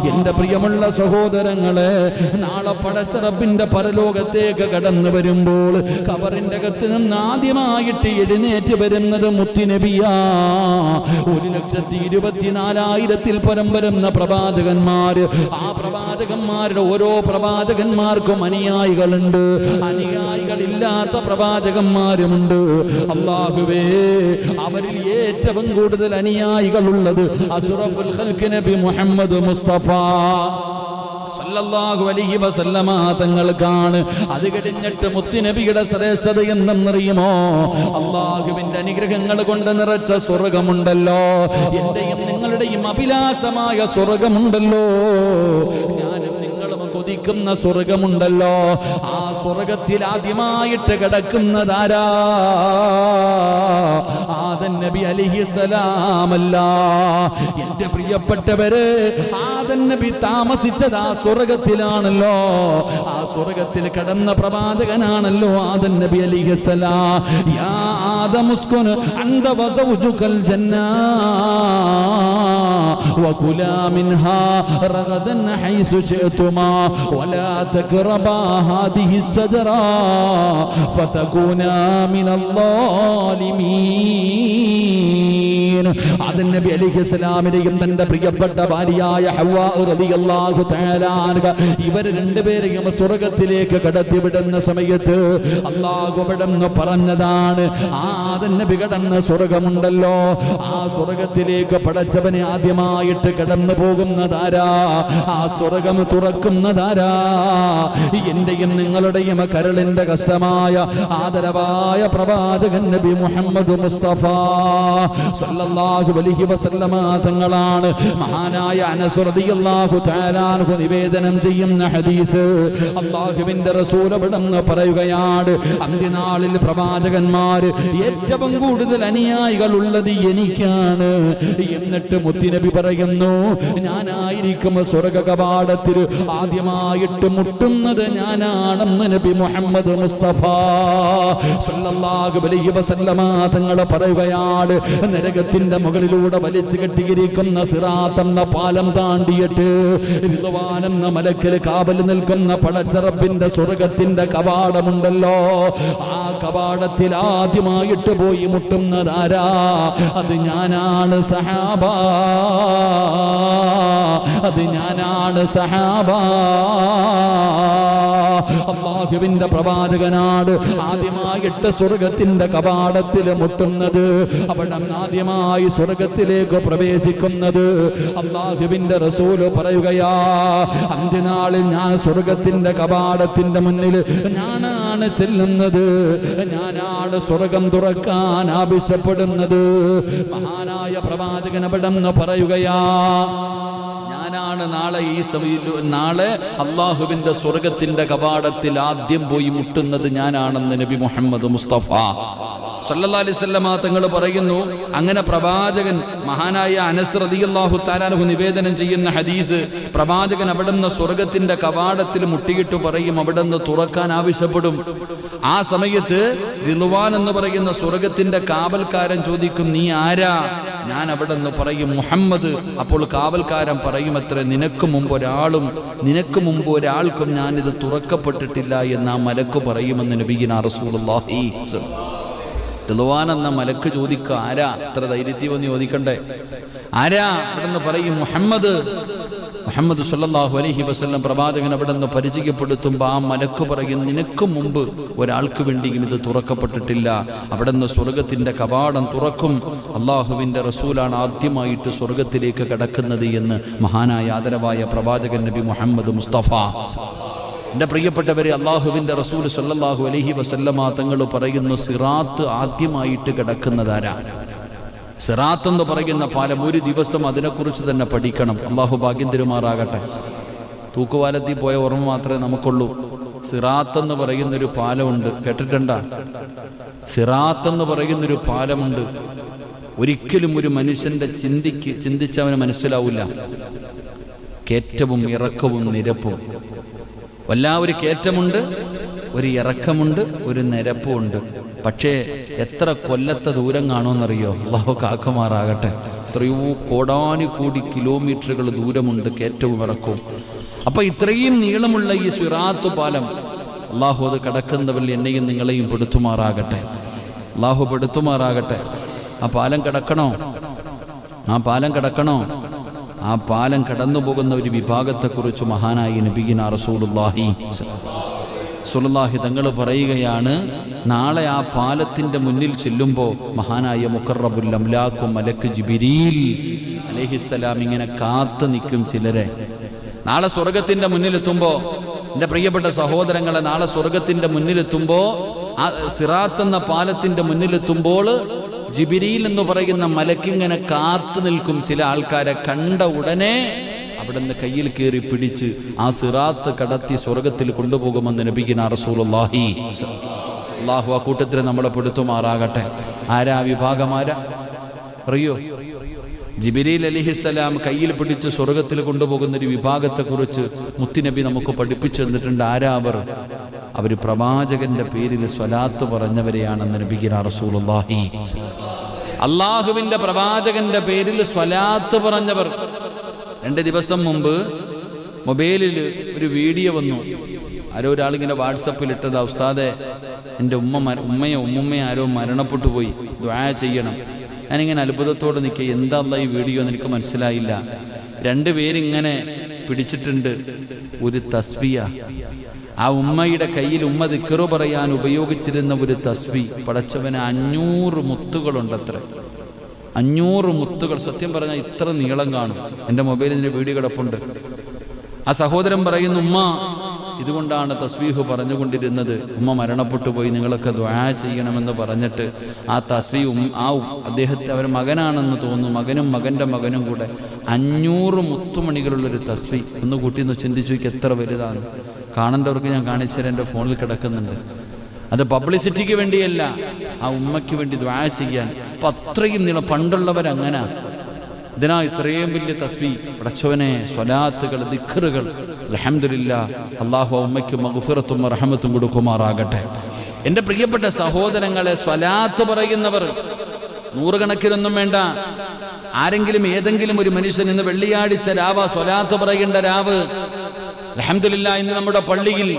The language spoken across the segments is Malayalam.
എന്റെ പ്രിയമുള്ള സഹോദരങ്ങളെ, നാളെ പടച്ച റബ്ബിന്റെ പരലോകത്തേക്ക് കടന്നു വരുമ്പോൾ ഖബറിന്റെ അകത്ത് നിന്ന് ആദ്യമായിട്ട് എഴുന്നേറ്റ് വരുന്നത് മുത്തുനബിയാ. 1,24,000 പരം വരുന്ന പ്രവാചകന്മാര്. ആ പ്രവാചകന്മാരുടെ ഓരോ പ്രവാചകന്മാർക്കും അനുയായികളുണ്ട്, അനുയായികളില്ലാത്ത പ്രവാചകന്മാരുമുണ്ട്. അല്ലാഹുവേ, അവരിൽ ഏറ്റവും കൂടുതൽ അനുയായികളുള്ളത് അഷ്റഫുൽ ഖൽഖ് നബി മുഹമ്മദ് മുസ്തഫ സല്ലല്ലാഹു അലൈഹി വസല്ലമ തങ്ങൾക്കാണ്. അത് കഴിഞ്ഞിട്ട് മുത്തുനബിയുടെ ശ്രേഷ്ഠത എന്തെന്നറിയുമോ? അല്ലാഹുവിന്റെ അനുഗ്രഹങ്ങൾ കൊണ്ട് നിറച്ച സ്വർഗമുണ്ടല്ലോ, എന്റെയും നിങ്ങളുടെയും അഭിലാഷമായ സ്വർഗമുണ്ടല്ലോ, ഞാനും നിങ്ങളും കൊതിക്കുന്ന സ്വർഗമുണ്ടല്ലോ. ആ സ്വർഗത്തിൽ ആദ്യമായിട്ട് കിടക്കുന്നതാരാ? ആദം നബി അലൈഹിസ്സലാമല്ല. എന്റെ പ്രിയപ്പെട്ടവര്, ആദം നബി താമസിച്ചത് ആ സ്വർഗത്തിലാണല്ലോ. ആ സ്വർഗത്തിൽ കടന്ന പ്രവാചകനാണല്ലോ ആദം നബി അലൈഹിസ്സലാം. യാ ആദം ഉസ്കുൻ അൻത വസൗജുകൽ ജന്ന വകുലാ മിൻഹാ റഗദൻ ഹൈസു ശിഅതുമാ വലാ തഖറബാ ഹാദിഹി الشجرة فتكونا من الظالمين. ആദം നബി അലൈഹിസ്സലാമിനെയും തന്റെ പ്രിയപ്പെട്ട ഭാര്യയായ ഹവ്വാ റളിയല്ലാഹു തആല അൻഹ ഇവർ രണ്ടുപേരെയും സ്വർഗ്ഗത്തിലേക്ക് കടത്തിവിടുന്ന സമയത്ത് അല്ലാഹു അവിടുന്ന് പറഞ്ഞതാണ്, ആദം നബി കടന്ന സ്വർഗ്ഗമുണ്ടല്ലോ, ആ സ്വർഗ്ഗത്തിലേക്ക് പടച്ചവനെ ആദ്യമായിട്ട് കടന്നു പോകുന്നതാരാ? ആ സ്വർഗ്ഗം തുറക്കുന്നതാരാ? എന്റെയും നിങ്ങളുടെയും കരളിന്റെ കഷ്ടമായ ആദരവായ പ്രവാചകൻ നബി മുഹമ്മദ് മുസ്തഫ സല്ലല്ലാഹു അലൈഹി വസല്ലമ തങ്ങളാണ്. മഹാനായ അനസ് റളിയല്ലാഹു തആല അൻഹു നിവേദനം ചെയ്യുന്ന ഹദീസ്, അല്ലാഹുവിന്റെ റസൂൽ അവിടുന്ന് പറയുകയാണ്, അന്ത്യനാളിൽ പ്രവാചകന്മാർ ഏറ്റവും കൂടുതൽ അനുയായികൾ ഉള്ളത് എനിക്കാണ്. എന്നിട്ട് മുത്തുനബി പറയുന്നു, ഞാനായിരിക്കും സ്വർഗ്ഗ കവാടത്തിൽ ആദ്യമായിട്ട് മുട്ടുന്നത് ഞാനാണെന്ന് നബി മുഹമ്മദ് മുസ്തഫ സല്ലല്ലാഹു അലൈഹി വസല്ലമ തങ്ങൾ പറയുകയാണ്. നരകത്തിന്റെ മുകളിലൂടെ വലിച്ചു കെട്ടിയിരിക്കുന്ന സിറാത്ത് എന്ന പാലം താണ്ടിയിട്ട് റിദ്വാൻ എന്ന മലക്കിൽ കാവൽ നിൽക്കുന്ന പടച്ച റബ്ബിന്റെ സ്വർഗ്ഗത്തിന്റെ കവാടമുണ്ടല്ലോ, ആ കവാടത്തിൽ ആദ്യമായിട്ട് പോയി മുട്ടുന്നതാരാ? അത് ഞാനാണ് സഹാബ, അത് ഞാനാണ് സഹാബ. അല്ലാഹുവിന്റെ പ്രവാചകനാണ് ആദ്യമായിട്ട് സ്വർഗ്ഗത്തിന്റെ കവാടത്തിൽ മുട്ടുന്നത്, അവിടെ ആദ്യമായി സ്വർഗ്ഗത്തിലേക്ക് പ്രവേശിക്കുന്നത്. അല്ലാഹുവിന്റെ റസൂൽ പറയുകയാ, അന്ത്യനാളിൽ ഞാൻ സ്വർഗ്ഗത്തിന്റെ കവാടത്തിന്റെ മുന്നിൽ ഞാനാണ് ചെല്ലുന്നത്, ഞാനാണ് സ്വർഗ്ഗം തുറക്കാൻ ആവശ്യപ്പെടുന്നത്. മഹാനായ പ്രവാചകൻ അവിടെ നിന്ന് പറയുകയാ, ഞാനാണ് നാളെ അല്ലാഹുവിന്റെ സ്വർഗ്ഗത്തിന്റെ കവാടത്തിൽ ആദ്യം പോയി മുട്ടുന്നത് ഞാനാണെന്ന് നബി മുഹമ്മദ് മുസ്തഫ സല്ലല്ലാഹു അലൈഹി വസല്ലമ തങ്ങൾ പറയുന്നു. അങ്ങനെ പ്രവാചകൻ മഹാനായ അനസ് റളിയല്ലാഹു തആല അൻഹു നിവേദനം ചെയ്യുന്ന ഹദീസ്, പ്രവാചകൻ അവിടുന്ന് സ്വർഗ്ഗത്തിന്റെ കവാടത്തിൽ മുട്ടിയിട്ട് പറയും, അവിടുന്ന് തുറക്കാൻ ആവശ്യപ്പെടും. ആ സമയത്ത് റിദ്വാൻ എന്ന് പറയുന്ന സ്വർഗ്ഗത്തിന്റെ കാവൽക്കാരൻ ചോദിക്കും, നീ ആരാ? ഞാൻ അവിടുന്ന് പറയും, മുഹമ്മദ്. അപ്പോൾ കാവൽക്കാരൻ പറയും, അത്ര നിനക്ക് മുമ്പ് ഒരാൾക്കും ഞാനിത് തുറക്കപ്പെട്ടിട്ടില്ല എന്ന് ആ മലക്ക് പറയുമെന്ന് നബിയിന റസൂലുള്ളാഹി. റിദ്വാൻ എന്ന മലക്ക് ചോദിക്കുക, ആരാ? അത്ര ധൈര്യത്തിൽ വന്ന് ചോദിക്കണ്ടേ, ആരാ? അവിടുന്ന് പറയും, മുഹമ്മദ് സല്ലല്ലാഹു അലൈഹി വസല്ലം. പ്രവാചകൻ അവിടുന്ന് പരിചയപ്പെടുത്തുമ്പോൾ ആ മലക്ക് പറയും, നിനക്ക് മുമ്പ് ഒരാൾക്ക് വേണ്ടിയും ഇത് തുറക്കപ്പെട്ടിട്ടില്ല. അവിടുന്ന് സ്വർഗ്ഗത്തിന്റെ കവാടം തുറക്കും. അള്ളാഹുവിന്റെ റസൂലാണ് ആദ്യമായിട്ട് സ്വർഗ്ഗത്തിലേക്ക് കടക്കുന്നത് എന്ന് മഹാനായ ആദരവായ പ്രവാചകൻ നബി മുഹമ്മദ് മുസ്തഫ. എൻ്റെ പ്രിയപ്പെട്ടവരെ, അള്ളാഹുവിന്റെ റസൂൽ സല്ലല്ലാഹു അലൈഹി വസല്ലമ തങ്ങൾ പറയുന്നു, സിറാത്ത് ആദ്യമായിട്ട് കിടക്കുന്നതാരാ? സിറാത്ത് എന്ന് പറയുന്ന പാലം, ഒരു ദിവസം അതിനെക്കുറിച്ച് തന്നെ പഠിക്കണം. അള്ളാഹു ഭാഗ്യം തരുമാറാകട്ടെ. തൂക്കുപാലത്തിൽ പോയ ഓർമ്മ മാത്രമേ നമുക്കുള്ളൂ. സിറാത്ത് എന്ന് പറയുന്നൊരു പാലമുണ്ട്, കേട്ടിട്ടുണ്ടാ? സിറാത്ത് എന്ന് പറയുന്നൊരു പാലമുണ്ട്. ഒരിക്കലും ഒരു മനുഷ്യന്റെ ചിന്തിച്ചവന് മനസ്സിലാവില്ല. കയറ്റവും ഇറക്കവും നിരപ്പും. ഒരു കയറ്റമുണ്ട്, ഒരു ഇറക്കമുണ്ട്, ഒരു നിരപ്പുമുണ്ട്. പക്ഷേ എത്ര കൊല്ലത്തെ ദൂരം കാണുമെന്നറിയോ? അല്ലാഹു കാക്കുമാറാകട്ടെ. എത്രയോ കോടാനുകോടി കിലോമീറ്ററുകൾ ദൂരമുണ്ട് കയറ്റവും ഇറക്കവും. അപ്പം ഇത്രയും നീളമുള്ള ഈ സിറാത്ത് പാലം അള്ളാഹു അത് കടക്കുന്നവരിൽ എന്നെയും നിങ്ങളെയും പെടുത്തുമാറാകട്ടെ. അള്ളാഹു പെടുത്തുമാറാകട്ടെ. ആ പാലം കടക്കണോ? ആ പാലം കടന്നു പോകുന്ന ഒരു വിഭാഗത്തെക്കുറിച്ച് മഹാനായ നബിയിന റസൂലുള്ളാഹി സ്വല്ലല്ലാഹി തങ്ങൾ പറയുകയാണ്, നാളെ ആ പാലത്തിൻ്റെ മുന്നിൽ ചെല്ലുമ്പോൾ മഹാനായ മുഖറബുൽ അംലാഖു മലക്ക് ജിബ്രീൽ അലൈഹിസ്സലാം ഇങ്ങനെ കാത്തു നിൽക്കും ചിലരെ. നാളെ സ്വർഗത്തിൻ്റെ മുന്നിലെത്തുമ്പോൾ, എൻ്റെ പ്രിയപ്പെട്ട സഹോദരങ്ങളെ, നാളെ സ്വർഗത്തിൻ്റെ മുന്നിലെത്തുമ്പോൾ, ആ സിറാത്ത് എന്ന പാലത്തിൻ്റെ മുന്നിലെത്തുമ്പോൾ ജിബ്രീൽ എന്ന് പറയുന്ന മലക്കിങ്ങനെ കാത്തു നിൽക്കും. ചില ആൾക്കാരെ കണ്ട ഉടനെ അവിടെ നിന്ന് കയ്യിൽ കയറി പിടിച്ച് ആ സിറാത്ത് കടത്തി സ്വർഗത്തിൽ കൊണ്ടുപോകുമെന്ന് നബിയിന റസൂലുള്ളാഹി. അല്ലാഹു ആ കൂട്ടത്തിൽ നമ്മളെ പെടുത്തുമാറാകട്ടെ. ആരാ വിഭാഗം? ആരാ അറിയോ? ജിബ്രീൽ അലൈഹിസ്സലാം കയ്യിൽ പിടിച്ച് സ്വർഗത്തിൽ കൊണ്ടുപോകുന്ന ഒരു വിഭാഗത്തെക്കുറിച്ച് മുത്തുനബി നമുക്ക് പഠിപ്പിച്ചു തന്നിട്ടുണ്ട്. ആരാ അവർ? അവർ പ്രവാചകന്റെ പേരിൽ സ്വലാത്ത് പറഞ്ഞവരെയാണെന്ന് നബിയിന റസൂലുള്ളാഹി. അള്ളാഹുവിന്റെ പ്രവാചകന്റെ പേരിൽ സ്വലാത്ത് പറഞ്ഞവർ. 2 ദിവസം മുമ്പ് മൊബൈലിൽ ഒരു വീഡിയോ വന്നു. ആരോ ഒരാളിങ്ങനെ വാട്സപ്പിൽ ഇട്ടത്, ഉസ്താദെ എൻ്റെ ഉമ്മയോ ആരോ മരണപ്പെട്ടു പോയി, ദുആ ചെയ്യണം. ഞാനിങ്ങനെ അത്ഭുതത്തോടെ നിൽക്കുക, എന്താ ഈ വീഡിയോ എന്ന് എനിക്ക് മനസ്സിലായില്ല. 2 പേരിങ്ങനെ പിടിച്ചിട്ടുണ്ട് ഒരു തസ്ബിയ. ആ ഉമ്മയുടെ കയ്യിൽ ഉമ്മ ദിക്റ് പറയാൻ ഉപയോഗിച്ചിരുന്ന ഒരു തസ്ബി. പടച്ചവന് 500 മുത്തുകളുണ്ടത്ര. 500 മുത്തുകൾ. സത്യം പറഞ്ഞാൽ ഇത്ര നീളം കാണും. എൻ്റെ മൊബൈലിൽ ഇതിൻ്റെ വീഡിയോ കിടപ്പുണ്ട്. ആ സഹോദരൻ പറയുന്നു, ഉമ്മ ഇതുകൊണ്ടാണ് തസ്ബീഹ് പറഞ്ഞുകൊണ്ടിരുന്നത്, ഉമ്മ മരണപ്പെട്ടു പോയി, നിങ്ങളൊക്കെ ദുആ ചെയ്യണമെന്ന് പറഞ്ഞിട്ട് ആ തസ്ബീഹ് അദ്ദേഹത്തെ അവർ മകനാണെന്ന് തോന്നുന്നു, മകനും മകൻ്റെ മകനും കൂടെ 500 മുത്തുമണികളുള്ളൊരു തസ്ബീഹ്. ഒന്ന് കൂട്ടിന്ന് ചിന്തിച്ചു നോക്കി, എത്ര വലുതാണ്. കാണേണ്ടവർക്ക് ഞാൻ കാണിച്ചുതരാം, എൻ്റെ ഫോണിൽ കിടക്കുന്നുണ്ട്. അത് പബ്ലിസിറ്റിക്ക് വേണ്ടിയല്ല, ആ ഉമ്മയ്ക്ക് വേണ്ടി ദുആ ചെയ്യാൻ. അപ്പം അത്രയും നീളം. പണ്ടുള്ളവരങ്ങനെ. ഇതിനാ ഇത്രയും വലിയ തസ്ബീഹ്. പടച്ചവനെ, സ്വലാത്തുകൾ, ദിക്റുകൾ. അൽഹംദുലില്ലാ. അല്ലാഹു ഉമ്മയ്ക്ക് മഗ്ഫിറത്തും റഹ്മത്തും കൊടുക്കുമാറാകട്ടെ. എൻ്റെ പ്രിയപ്പെട്ട സഹോദരങ്ങളെ, സ്വലാത്ത് പറയുന്നവർ നൂറുകണക്കിനൊന്നും വേണ്ട. ആരെങ്കിലും ഏതെങ്കിലും ഒരു മനുഷ്യൻ ഇന്ന് വെള്ളിയാഴ്ച രാവ് സ്വലാത്ത് പറയേണ്ട രാവ്. അൽഹംദുലില്ലാ, ഇന്ന് നമ്മുടെ പള്ളിയിൽ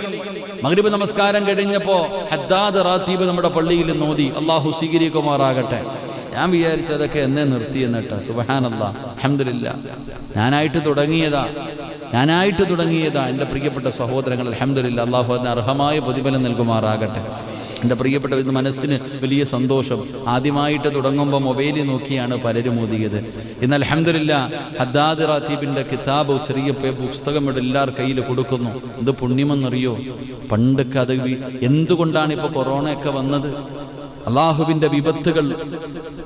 മഗ്രിബ് നമസ്കാരം കഴിഞ്ഞപ്പോൾ ഹദ്ദാദ് റാത്തീബ് നമ്മുടെ പള്ളിയിൽ നോദി. അള്ളാഹു സ്വീകരിക്കുമാറാകട്ടെ. ഞാൻ വിചാരിച്ചതൊക്കെ എന്നെ നിർത്തിയെന്നിട്ട്. സുബ്ഹാനല്ലാഹ്, അൽഹംദുലില്ലാ. ഞാനായിട്ട് തുടങ്ങിയതാ എൻ്റെ പ്രിയപ്പെട്ട സഹോദരങ്ങൾ. അൽഹംദുലില്ലാ, അള്ളാഹു അതിന് അർഹമായ പ്രതിഫലം നൽകുമാറാകട്ടെ. എൻ്റെ പ്രിയപ്പെട്ട ഇന്ന് മനസ്സിന് വലിയ സന്തോഷം. ആദ്യമായിട്ട് തുടങ്ങുമ്പോൾ മൊബൈലിൽ നോക്കിയാണ് പലരും ഓതിയത്. ഇന്ന് അൽഹംദുലില്ലാ ഹദ്ദാദ് റാത്തീബിൻ്റെ കിതാബ്, ചെറിയ പുസ്തകം ഇവിടെ എല്ലാവരുടെ കയ്യിൽ കൊടുക്കുന്നു. എന്ത് പുണ്യമെന്നറിയോ? പണ്ടൊക്കെ അത് എന്തുകൊണ്ടാണ് ഇപ്പോൾ കൊറോണയൊക്കെ വന്നത്? അള്ളാഹുവിൻ്റെ വിപത്തുകൾ,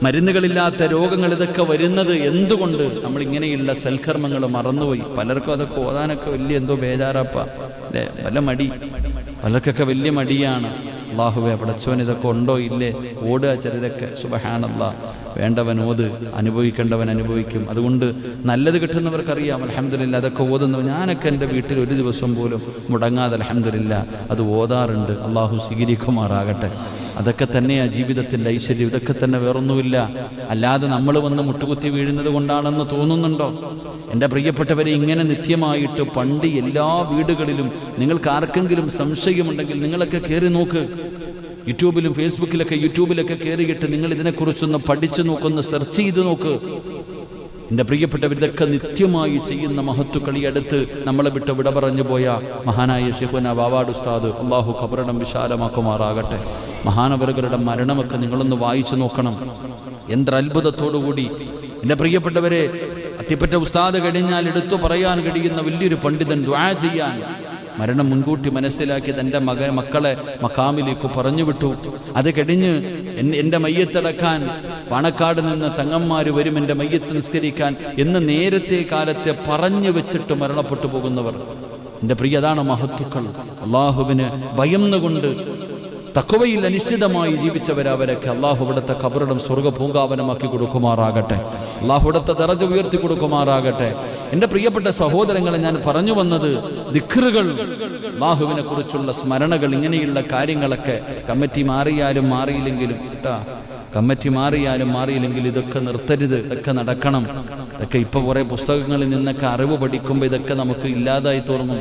മരുന്നുകളില്ലാത്ത രോഗങ്ങൾ, ഇതൊക്കെ വരുന്നത് എന്തുകൊണ്ട്? നമ്മളിങ്ങനെയുള്ള സൽക്കർമ്മങ്ങൾ മറന്നുപോയി. പലർക്കും അതൊക്കെ ഓതാനൊക്കെ വലിയ എന്തോ ബേജാറാപ്പ അല്ലേ, വല്ല മടി. പലർക്കൊക്കെ വലിയ മടിയാണ്. അള്ളാഹുവേ, പടച്ചവൻ ഇതൊക്കെ ഉണ്ടോ ഇല്ലേ, ഓടുക ചിലരൊക്കെ. സുബ്ഹാനല്ലാഹ്. വേണ്ടവൻ ഓത്, അനുഭവിക്കേണ്ടവൻ അനുഭവിക്കും. അതുകൊണ്ട് നല്ലത് കിട്ടുന്നവർക്കറിയാം. അൽഹംദുലില്ലാ, അതൊക്കെ ഓതുന്നു. ഞാനൊക്കെ എൻ്റെ വീട്ടിൽ ഒരു ദിവസം പോലും മുടങ്ങാതെ അൽഹംദുലില്ലാ അത് ഓതാറുണ്ട്. അള്ളാഹു സ്വീകരിക്കുമാറാകട്ടെ. അതൊക്കെ തന്നെയാണ് ജീവിതത്തിൻ്റെ ഐശ്വര്യം. ഇതൊക്കെ തന്നെ വേറൊന്നുമില്ല. അല്ലാതെ നമ്മൾ വന്ന് മുട്ടുകുത്തി വീഴുന്നത് കൊണ്ടാണെന്ന് തോന്നുന്നുണ്ടോ? എൻ്റെ പ്രിയപ്പെട്ടവരെ, ഇങ്ങനെ നിത്യമായിട്ട് പണ്ട് എല്ലാ വീടുകളിലും, നിങ്ങൾക്ക് ആർക്കെങ്കിലും സംശയമുണ്ടെങ്കിൽ നിങ്ങളൊക്കെ കയറി നോക്ക്. യൂട്യൂബിലൊക്കെ കയറിയിട്ട് നിങ്ങൾ ഇതിനെക്കുറിച്ചൊന്ന് പഠിച്ചു നോക്കൊന്ന് സെർച്ച് ചെയ്ത് നോക്ക്. എൻ്റെ പ്രിയപ്പെട്ടവർ, ഇതൊക്കെ നിത്യമായി ചെയ്യുന്ന മഹത്തുക്കളി അടുത്ത് നമ്മളെ വിട്ട് വിട പറഞ്ഞു പോയ മഹാനായ ശൈഖുനാ വാവാട് ഉസ്താദ്, അള്ളാഹു ഖബറിടം വിശാലമാക്കുമാറാകട്ടെ. മഹാനവറുകളുടെ മരണമൊക്കെ നിങ്ങളൊന്ന് വായിച്ചു നോക്കണം. എന്തത്ഭുതത്തോടുകൂടി. എൻ്റെ പ്രിയപ്പെട്ടവരെ, അത്തിപ്പറ്റ ഉസ്താദ് കഴിഞ്ഞാൽ എടുത്തു പറയാൻ കഴിയുന്ന വലിയൊരു പണ്ഡിതൻ, ദുആ ചെയ്യാൻ. മരണം മുൻകൂട്ടി മനസ്സിലാക്കി തൻ്റെ മക്കളെ മക്കാമിലേക്ക് പറഞ്ഞു വിട്ടു. അത് കഴിഞ്ഞ് എൻ്റെ മയ്യത്തടക്കാൻ പാണക്കാട് നിന്ന് തങ്ങന്മാർ വരും എൻ്റെ മയ്യത്ത് നിസ്കരിക്കാൻ എന്ന് നേരത്തെ കാലത്തെ പറഞ്ഞു വെച്ചിട്ട് മരണപ്പെട്ടു പോകുന്നവർ. എൻ്റെ പ്രിയ, അതാണ് മഹത്തുക്കൾ. അള്ളാഹുവിന് ഭയന്നുകൊണ്ട് തഖ്വയിൽ അനിശ്ചിതമായി ജീവിച്ചവരവരൊക്കെ അള്ളാഹു ഇവിടുത്തെ ഖബറിടം സ്വർഗ്ഗ പൂങ്കാവനമാക്കി കൊടുക്കുമാറാകട്ടെ. അള്ളാഹു ഇവിടുത്തെ ദറജ ഉയർത്തി കൊടുക്കുമാറാകട്ടെ. എൻ്റെ പ്രിയപ്പെട്ട സഹോദരങ്ങളെ, ഞാൻ പറഞ്ഞു വന്നത് ദിക്റുകൾ, അള്ളാഹുവിനെ കുറിച്ചുള്ള സ്മരണകൾ, ഇങ്ങനെയുള്ള കാര്യങ്ങളൊക്കെ കമ്മിറ്റി മാറിയാലും മാറിയില്ലെങ്കിലും കമ്മിറ്റി മാറിയാലും മാറിയില്ലെങ്കിൽ ഇതൊക്കെ നിർത്തരുത്, ഇതൊക്കെ നടക്കണം. ഇതൊക്കെ ഇപ്പോൾ കുറേ പുസ്തകങ്ങളിൽ നിന്നൊക്കെ അറിവ് പഠിക്കുമ്പോൾ ഇതൊക്കെ നമുക്ക് ഇല്ലാതായി തോന്നും.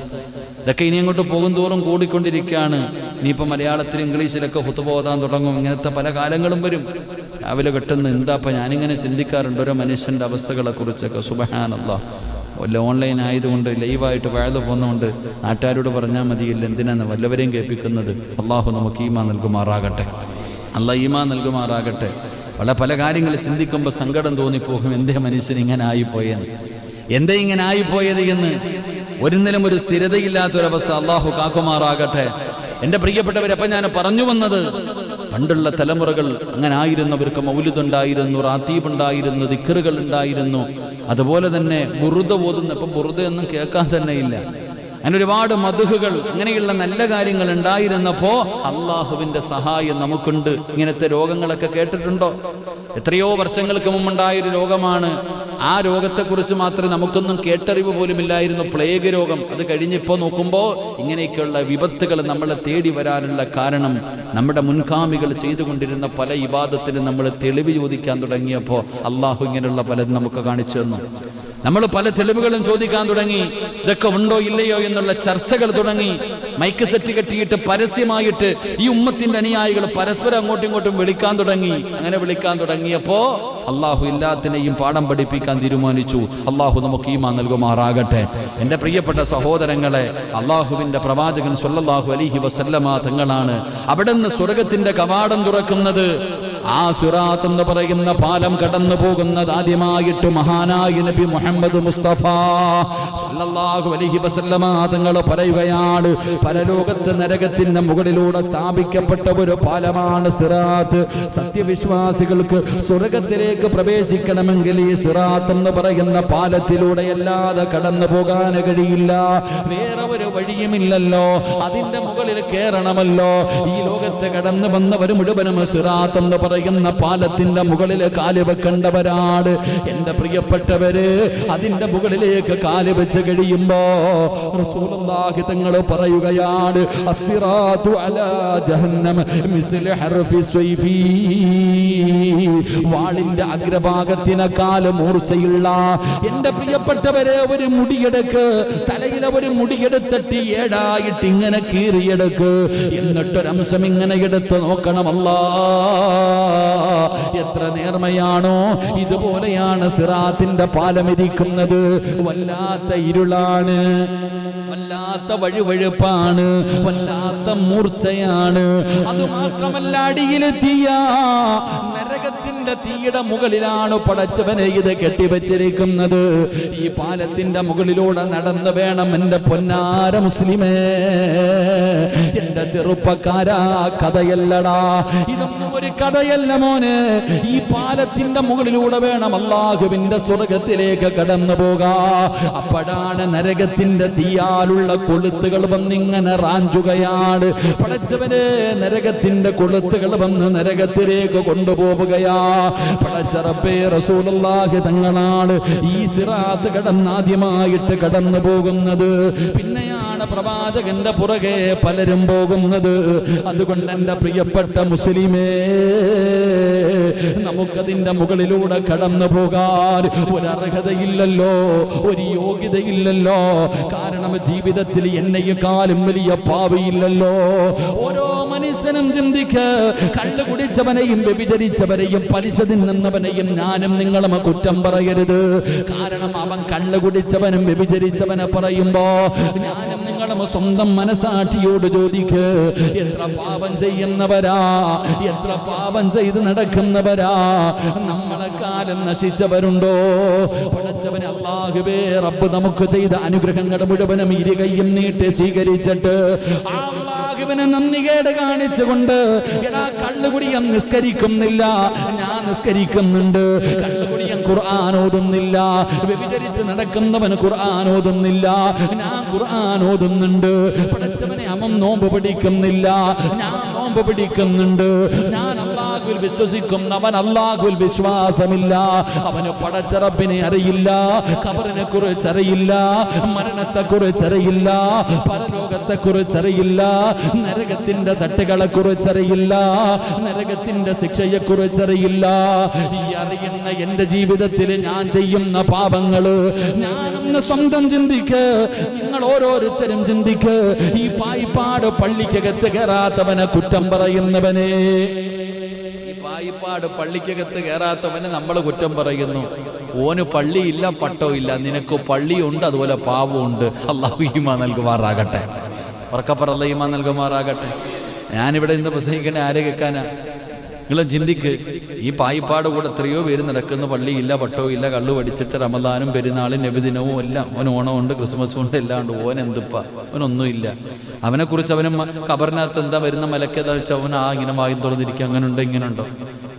ഇതൊക്കെ ഇനി അങ്ങോട്ട് പോകും തോറും കൂടിക്കൊണ്ടിരിക്കുകയാണ്. ഇനിയിപ്പോൾ മലയാളത്തിൽ ഇംഗ്ലീഷിലൊക്കെ ഹുതുബ ഓതാൻ തുടങ്ങും. ഇങ്ങനത്തെ പല കാലങ്ങളും വരും. രാവിലെ കിട്ടുന്ന എന്താപ്പം ഞാനിങ്ങനെ ചിന്തിക്കാറുണ്ട് ഓരോ മനുഷ്യൻ്റെ അവസ്ഥകളെക്കുറിച്ചൊക്കെ. സുബ്ഹാനല്ലാഹ്. വല്ല ഓൺലൈൻ ആയതുകൊണ്ട് ലൈവായിട്ട് വഴുതു പോകുന്നതുകൊണ്ട് നാട്ടുകാരോട് പറഞ്ഞാൽ മതിയില്ല, എന്തിനാണ് വല്ലവരെയും കേൾപ്പിക്കുന്നത്. അള്ളാഹു നമുക്ക് ഈമാൻ നൽകുമാറാകട്ടെ. അള്ളാഹ് ഈമാൻ നൽകുമാറാകട്ടെ. പല കാര്യങ്ങൾ ചിന്തിക്കുമ്പോൾ സങ്കടം തോന്നിപ്പോകും. എന്തേ മനുഷ്യൻ ഇങ്ങനെ ആയിപ്പോയെന്ന്, എന്തേ ഇങ്ങനെ ആയിപ്പോയത് എന്ന്. ഒരിക്കലും ഒരു സ്ഥിരതയില്ലാത്തൊരവസ്ഥ അള്ളാഹു കാക്കുമാറാകട്ടെ. എൻ്റെ പ്രിയപ്പെട്ടവരപ്പം ഞാൻ പറഞ്ഞു വന്നത്, പണ്ടുള്ള തലമുറകൾ അങ്ങനെ ആയിരുന്നവർക്ക് മൗലിദുണ്ടായിരുന്നു, റാത്തീബുണ്ടായിരുന്നു, ദിക്റുകൾ ഉണ്ടായിരുന്നു. അതുപോലെ തന്നെ ബുറുദ ഓതുന്ന, ഇപ്പം ബുറുദയൊന്നും കേൾക്കാൻ തന്നെ ഇല്ല. അങ്ങനെ ഒരുപാട് മദ്ഹുകൾ, അങ്ങനെയുള്ള നല്ല കാര്യങ്ങൾ ഉണ്ടായിരുന്നപ്പോൾ അള്ളാഹുവിൻ്റെ സഹായം നമുക്കുണ്ട്. ഇങ്ങനത്തെ രോഗങ്ങളൊക്കെ കേട്ടിട്ടുണ്ടോ? എത്രയോ വർഷങ്ങൾക്ക് മുമ്പുണ്ടായൊരു രോഗമാണ്. ആ രോഗത്തെക്കുറിച്ച് മാത്രമേ നമുക്കൊന്നും കേട്ടറിവ് പോലുമില്ലായിരുന്നു, പ്ലേഗ് രോഗം. അത് കഴിഞ്ഞിപ്പോൾ നോക്കുമ്പോൾ ഇങ്ങനെയൊക്കെയുള്ള വിപത്തുകൾ നമ്മളെ തേടി വരാനുള്ള കാരണം നമ്മുടെ മുൻഗാമികൾ ചെയ്തുകൊണ്ടിരുന്ന പല ഇബാദത്തിനും നമ്മൾ തെളിവ് ചോദിക്കാൻ തുടങ്ങിയപ്പോൾ അള്ളാഹു ഇങ്ങനെയുള്ള പലതും നമുക്ക് കാണിച്ചു തന്നു. നമ്മൾ പല തെളിവുകളും ചോദിക്കാൻ തുടങ്ങി. ഇതൊക്കെ ഉണ്ടോ ഇല്ലയോ എന്നുള്ള ചർച്ചകൾ തുടങ്ങി. മൈക്ക് സെറ്റ് കെട്ടിയിട്ട് പരസ്യമായിട്ട് ഈ ഉമ്മത്തിന്റെ അനുയായികൾ പരസ്പരം അങ്ങോട്ടും ഇങ്ങോട്ടും വിളിക്കാൻ തുടങ്ങി. അങ്ങനെ വിളിക്കാൻ തുടങ്ങിയപ്പോ അള്ളാഹു എല്ലാത്തിനെയും പാഠം പഠിപ്പിക്കാൻ തീരുമാനിച്ചു. അള്ളാഹു നമുക്ക് ഈമാൻ നൽകുമാറാകട്ടെ. എൻ്റെ പ്രിയപ്പെട്ട സഹോദരങ്ങളെ, അള്ളാഹുവിൻ്റെ പ്രവാചകൻ സ്വല്ലല്ലാഹു അലൈഹി വസല്ലമ തങ്ങളാണ് അവിടുന്ന് സ്വർഗത്തിന്റെ കവാടം തുറക്കുന്നത്. ആ സിറാത്ത് എന്ന് പറയുന്ന പാലം കടന്നു പോകുന്നത് ആദ്യമായിട്ട് മഹാനായ നബി മുഹമ്മദ് മുസ്തഫ സല്ലല്ലാഹു അലൈഹി വസല്ലമ തങ്ങൾ പറയുകയാണ്, പരലോകത്ത് നരകത്തിന്റെ മുകളിലൂടെ സ്ഥാപിക്കപ്പെട്ട ഒരു പാലമാണ് സിറാത്ത്. സത്യവിശ്വാസികൾക്ക് സ്വർഗത്തിലേക്ക് പ്രവേശിക്കണമെങ്കിൽ ഈ സിറാത്ത് എന്ന് പറയുന്ന പാലത്തിലൂടെ അല്ലാതെ കടന്നു പോകാൻ കഴിയില്ല. വേറെ ഒരു വഴിയുമില്ലല്ലോ. അതിന്റെ മുകളിൽ കയറണമല്ലോ. ഈ ലോകത്ത് കടന്നു വന്നവർ മുഴുവനും സിറാത്ത് എന്ന് പറയുന്ന പാലത്തിന്റെ മുകളിൽ കാല് വെക്കേണ്ടവരാണ്. എന്റെ പ്രിയപ്പെട്ടവര്, അതിന്റെ മുകളിലേക്ക് കാല് വെച്ച് കഴിയുമ്പോ റസൂലുള്ളാഹി തങ്ങൾ പറയുകയാണ്, അസ്സിറാത്തു അലാ ജഹന്നം മിസ്ല ഹർഫി സ്വൈഫി. വാളിന്റെ അഗ്രഭാഗത്തിനേക്കാൾ മൂർച്ചയുള്ള എന്റെ പ്രിയപ്പെട്ടവരെ ഒരു മുടിയെടുക്ക്, തലയിലെ ഒരു മുടിയെടുത്തിട്ട് ഏഴായിട്ട് ഇങ്ങനെ കീറിയെടുക്ക്. എന്നിട്ടൊരംശം ഇങ്ങനെ എടുത്ത് നോക്കണം. എത്ര നേർമയാണോ ഇതുപോലെയാണ് സിറാത്തിന്റെ പാലമിരിക്കുന്നത്. വല്ലാത്ത ഇരുളാണ്, വല്ലാത്ത വഴുവഴുപ്പാണ്, വല്ലാത്ത മൂർച്ചയാണ്. അതുമാത്രമല്ല, അടിയിലെത്തിയ നരകത്തിന്റെ തീയുടെ മുകളിലാണ് പടച്ചവനെ ഇത് കെട്ടിവെച്ചിരിക്കുന്നത്. ഈ പാലത്തിന്റെ മുകളിലൂടെ നടന്നു വേണം എന്റെ പൊന്നാര മുസ്ലിമേ, എന്റെ ചെറുപ്പക്കാരാ, കഥയല്ലടാ, ഇതൊന്നും ഒരു കഥയല്ല മോനെ. ഈ പാലത്തിന്റെ മുകളിലൂടെ വേണം അല്ലാഹുവിന്റെ സ്വർഗത്തിലേക്ക് കടന്നു പോകാ. അപ്പോഴാണ് നരകത്തിന്റെ തീയാലുള്ള കൊളുത്തുകൾ വന്നിങ്ങനെ റാഞ്ചുകയാണ്. പടച്ചവനെ, നരകത്തിന്റെ കൊളുത്തുകൾ വന്ന് നരകത്തിലേക്ക് കൊണ്ടുപോവുകയാ. പടച്ച റബ്ബേ, റസൂലുള്ളാഹി തങ്ങളാണ് ഈ സിറാത്ത് ആദ്യമായിട്ട് കടന്നു പോകുന്നത്. പിന്നെയാണ് പ്രവാചകന്റെ പുറകെ പലരും പോകുന്നത്. അതുകൊണ്ട് എന്റെ പ്രിയപ്പെട്ട മുസ്ലിമേ, നമുക്കതിന്റെ മുകളിലൂടെ കടന്നു പോകാൻ ഒരർഹതയില്ലല്ലോ, ഒരു യോഗ്യതയില്ലല്ലോ. കാരണം ജീവിതത്തിൽ എന്നെക്കാളും വലിയ പാപിയില്ലല്ലോ. ഓരോ മനുഷ്യനും ചിന്തിക്ക, കള്ളു കുടിച്ചവനെയും വ്യഭിചരിച്ചവനെയും പലിശ തിന്നുന്നവനെയും ഞാനും നിങ്ങളും കുറ്റം പറയരുത്. കാരണം അവൻ കള്ളു കുടിച്ചവനും വ്യഭിചരിച്ചവനെ പറയുമ്പോ ഞാനും നിങ്ങളും സ്വന്തം മനസാക്ഷിയോട് ചോദിക്ക്, എത്ര പാപം ചെയ്യുന്നവരാ, എത്ര പാപം ചെയ്ത് നടക്കുന്നവരാ. നമ്മളെ കാലം നശിച്ചവരുണ്ടോ? പടച്ചവനെ അല്ലാഹുവേ, റബ്ബ് നമുക്ക് ചെയ്ത അനുഗ്രഹങ്ങൾ മുഴുവനും ഇരുകൈയും നീട്ടി സ്വീകരിച്ചിട്ട് അല്ലാഹുവിനെ നന്ദികേട് കാണിച്ചുകൊണ്ട്, എടാ കള്ളുകുടിയൻ നിസ്കരിക്കുന്നില്ല, ഞാൻ നിസ്കരിക്കുന്നുണ്ട്. കള്ളുകുടിയൻ ഖുർആൻ ഓതുന്നില്ല. വ്യഭിചരിച്ച് നടക്കുന്നവൻ ഖുർആൻ ഓതുന്നില്ല, ഞാൻ ഖുർആൻ ഓതുന്നുണ്ട്. പടച്ചവനെ, അവൻ നോമ്പ് പിടിക്കുന്നില്ല, ഞാൻ നോമ്പ് പിടിക്കുന്നുണ്ട്. ഞാൻ അല്ലാഹുവിൽ വിശ്വസിക്കുന്നവൻ അല്ലാഹുവിൽ വിശ്വാസമില്ല, അവന് പടച്ച റബ്ബിനെ അറിയില്ല, ഖബറിനെ കുറിച്ച് അറിയില്ല, മരണത്തെ കുറിച്ച് അറിയില്ല, പരലോകത്തെ കുറിച്ച് അറിയില്ല, നരകത്തിന്റെ തട്ടുകളെ കുറിച്ച് അറിയില്ല, നരകത്തിന്റെ ശിക്ഷയെ കുറിച്ച് അറിയില്ല. ഈ അറിയുന്ന എന്റെ ജീവിതത്തിൽ ഞാൻ ചെയ്യുന്ന പാപങ്ങള് ഞാനൊന്ന് സ്വന്തം ചിന്തിക്ക്, നിങ്ങൾ ഓരോരുത്തരും ചിന്തിക്ക്. ഈ പായിപ്പാട് പള്ളിക്കകത്ത് കയറാത്തവനെ കുറ്റം പറയുന്നവനെ, ഈ പായിപ്പാട് പള്ളിക്കകത്ത് കയറാത്തവനെ നമ്മൾ കുറ്റം പറയുന്നു. ഓന് പള്ളിയില്ല, പട്ടമില്ല, നിനക്ക് പള്ളിയുണ്ട്, അതുപോലെ പാവമുണ്ട്. അല്ലാഹു ഈമാൻ നൽകുമാറാകട്ടെ. ഉറക്കപ്പറല്ല ഈമാൻ നൽകുമാറാകട്ടെ. ഞാനിവിടെ ഇന്ന് പ്രസംഗിക്കണേ ആരെ കേൾക്കാനാ? നിങ്ങൾ ചിന്തിക്ക്. ഈ പായിപ്പാട് കൂടെ എത്രയോ പേര് നടക്കുന്നു, പള്ളിയില്ല, പട്ടവും ഇല്ല, കള്ളു പഠിച്ചിട്ട് റമദാനും പെരുന്നാളും നബിദിനവും എല്ലാം. അവൻ ഓണമുണ്ട്, ക്രിസ്മസും ഉണ്ട്, എല്ലാം ഉണ്ട്. ഓൻ എന്തിപ്പാ? അവനൊന്നുമില്ല. അവനെക്കുറിച്ച് അവനും കബറിനകത്ത് എന്താ വരുന്ന മലക്കേതാ വെച്ചാൽ അവൻ ഇങ്ങനെ വായും തുറന്നിരിക്കും. അങ്ങനെ ഉണ്ടോ ഇങ്ങനെ ഉണ്ടോ?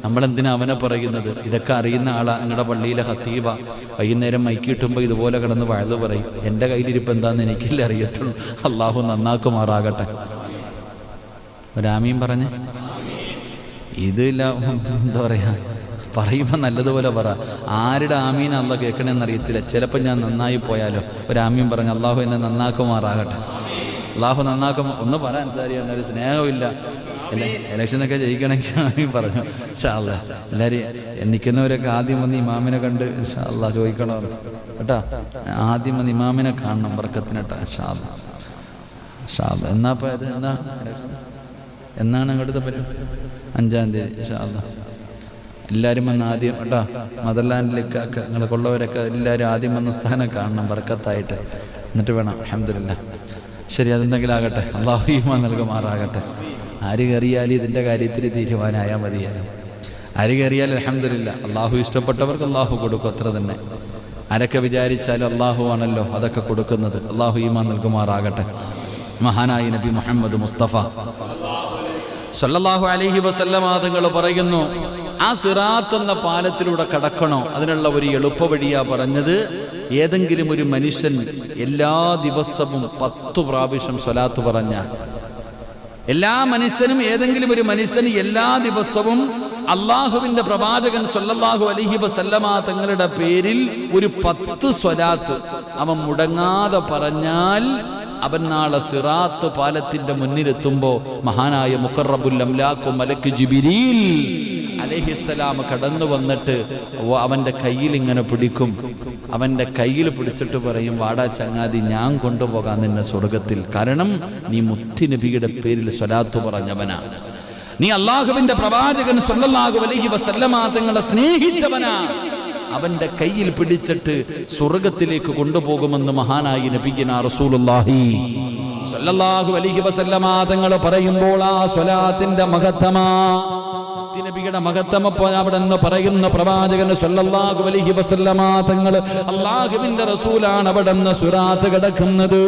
നമ്മളെന്തിനാ അവനെ പറയുന്നത്? ഇതൊക്കെ അറിയുന്ന ആളാ. നിങ്ങളുടെ പള്ളിയിലെ ഖത്തീബ വൈകുന്നേരം മൈക്ക് കിട്ടുമ്പോൾ ഇതുപോലെ കിടന്ന് വഴുത് പറയും. എൻ്റെ കയ്യിലിരിപ്പ് എന്താണെന്ന് എനിക്കില്ല അറിയത്തുള്ളൂ. അള്ളാഹു നന്നാക്കുമാറാകട്ടെ. ഒരാമീൻ പറഞ്ഞ് ഇതില്ല, എന്താ പറയുക, പറയുമ്പോൾ നല്ലതുപോലെ പറ. ആരുടെ ആമീൻ അള്ളാഹ് കേൾക്കണമെന്നറിയത്തില്ല. ചിലപ്പോൾ ഞാൻ നന്നായി പോയാലോ. ഒരാമീൻ പറഞ്ഞ് അള്ളാഹു എന്നെ നന്നാക്കുമാറാകട്ടെ. അള്ളാഹു നന്നാക്കും. ഒന്ന് പറയാൻ സാരിയാണ്, ഒരു സ്നേഹമില്ല. ഇലക്ഷനൊക്കെ ജയിക്കണമെങ്കിൽ ആമീൻ പറഞ്ഞു. ഇൻഷാ അല്ലാഹ് എല്ലാവരും നിൽക്കുന്നവരൊക്കെ ആദ്യം വന്ന് ഇമാമിനെ കണ്ട് ഇൻഷാ അല്ലാഹ് ചോദിക്കണം കേട്ടോ. ആദ്യം വന്ന് ഇമാമിനെ കാണണം ബർക്കത്തിനട്ടാ. ഇൻഷാ അല്ലാഹ്. ഇൻഷാ അല്ലാഹ്. എന്നാ ഇപ്പോൾ ഇത് എന്നാണ് അങ്ങോട്ടത്തെ പരിപാടി? 5-ാം തീയതി ഇൻഷാ അല്ലാഹ്. എല്ലാവരും വന്ന് ആദ്യം കേട്ടോ. മദർലാൻഡിലേക്കൊക്കെ നിങ്ങളെ കൊള്ളവരൊക്കെ എല്ലാവരും ആദ്യം വന്ന സ്ഥാനം കാണണം ബർക്കത്തായിട്ട്. എന്നിട്ട് വേണം. അൽഹംദുലില്ലാഹ്. ശരി, അതെന്തെങ്കിലും ആകട്ടെ. അള്ളാഹു ഈമാൻ നൽകുമാറാകട്ടെ. ആര് കയറിയാലും ഇതിൻ്റെ കാര്യത്തിൽ തീരുമാനമായാൽ മതിയാലും. ആര് കയറിയാലും അൽഹംദുലില്ലാഹ്. അള്ളാഹു ഇഷ്ടപ്പെട്ടവർക്ക് അള്ളാഹു കൊടുക്കും, അത്ര തന്നെ. ആരൊക്കെ വിചാരിച്ചാലും അള്ളാഹു ആണല്ലോ അതൊക്കെ കൊടുക്കുന്നത്. അള്ളാഹു ഈമാൻ നൽകുമാറാകട്ടെ. മഹാനായ നബി മുഹമ്മദ് മുസ്തഫ സല്ലല്ലാഹു അലൈഹി വസല്ലമ തങ്ങൾ പറയുന്നു, ആ സിറാത്ത് എന്ന പാലത്തിലൂടെ കടക്കണോ? അതിനുള്ള ഒരു എളുപ്പവഴിയാ പറഞ്ഞത്. ഏതെങ്കിലും ഒരു മനുഷ്യൻ എല്ലാ ദിവസവും 10 പ്രാവശ്യം സ്വലാത്ത് പറഞ്ഞാൽ, എല്ലാ മനുഷ്യനും ഏതെങ്കിലും ഒരു മനുഷ്യൻ എല്ലാ ദിവസവും അള്ളാഹുവിന്റെ പ്രവാചകൻ സല്ലല്ലാഹു അലൈഹി വസല്ലമ തങ്ങളുടെ പേരിൽ ഒരു 10 സ്വലാത്ത് അവൻ മുടങ്ങാതെ പറഞ്ഞാൽ, അവൻ നാളെ സിറാത്ത് പാലത്തിന്റെ മുന്നിലെത്തുമ്പോ മഹാനായ മുഖറബുൽ അംലാഖ് മലക്ക് ജിബ്രീൽ അലൈഹിസ്സലാം കടന്നു വന്നിട്ട് അവന്റെ കയ്യിൽ ഇങ്ങനെ പിടിക്കും. അവന്റെ കയ്യിൽ പിടിച്ചിട്ട് പറയും, വാടാ ചങ്ങാതി, ഞാൻ കൊണ്ടുപോകാൻ നിന്നെ സ്വർഗത്തിൽ. കാരണം നീ മുത്തുനബിയുടെ പേരിൽ സ്വലാത്ത് പറഞ്ഞവനാ, നീ അള്ളാഹുവിന്റെ പ്രവാചകൻ സല്ലല്ലാഹു അലൈഹി വസല്ലമ തങ്ങളെ സ്നേഹിച്ചവനാ. അവന്റെ കയ്യിൽ പിടിച്ചിട്ട് സ്വർഗത്തിലേക്ക് കൊണ്ടുപോകുമെന്ന് മഹാനായ നബിയുനാ റസൂലുള്ളാഹി സല്ലല്ലാഹു അലൈഹി വസല്ലമ തങ്ങൾ പറയുമ്പോൾ ആ സ്വലാത്തിന്റെ മഹത്വമാ, നബിയുടെ മഹത്വമപ്പോൾ അവിടെ നിന്ന് പറയുന്ന പ്രവാചകൻ സല്ലല്ലാഹു അലൈഹി വസല്ലമ തങ്ങൾ അള്ളാഹുവിന്റെ റസൂലാണ് അവിടെ നിന്ന് സിറാത്ത് കടക്കുന്നത്.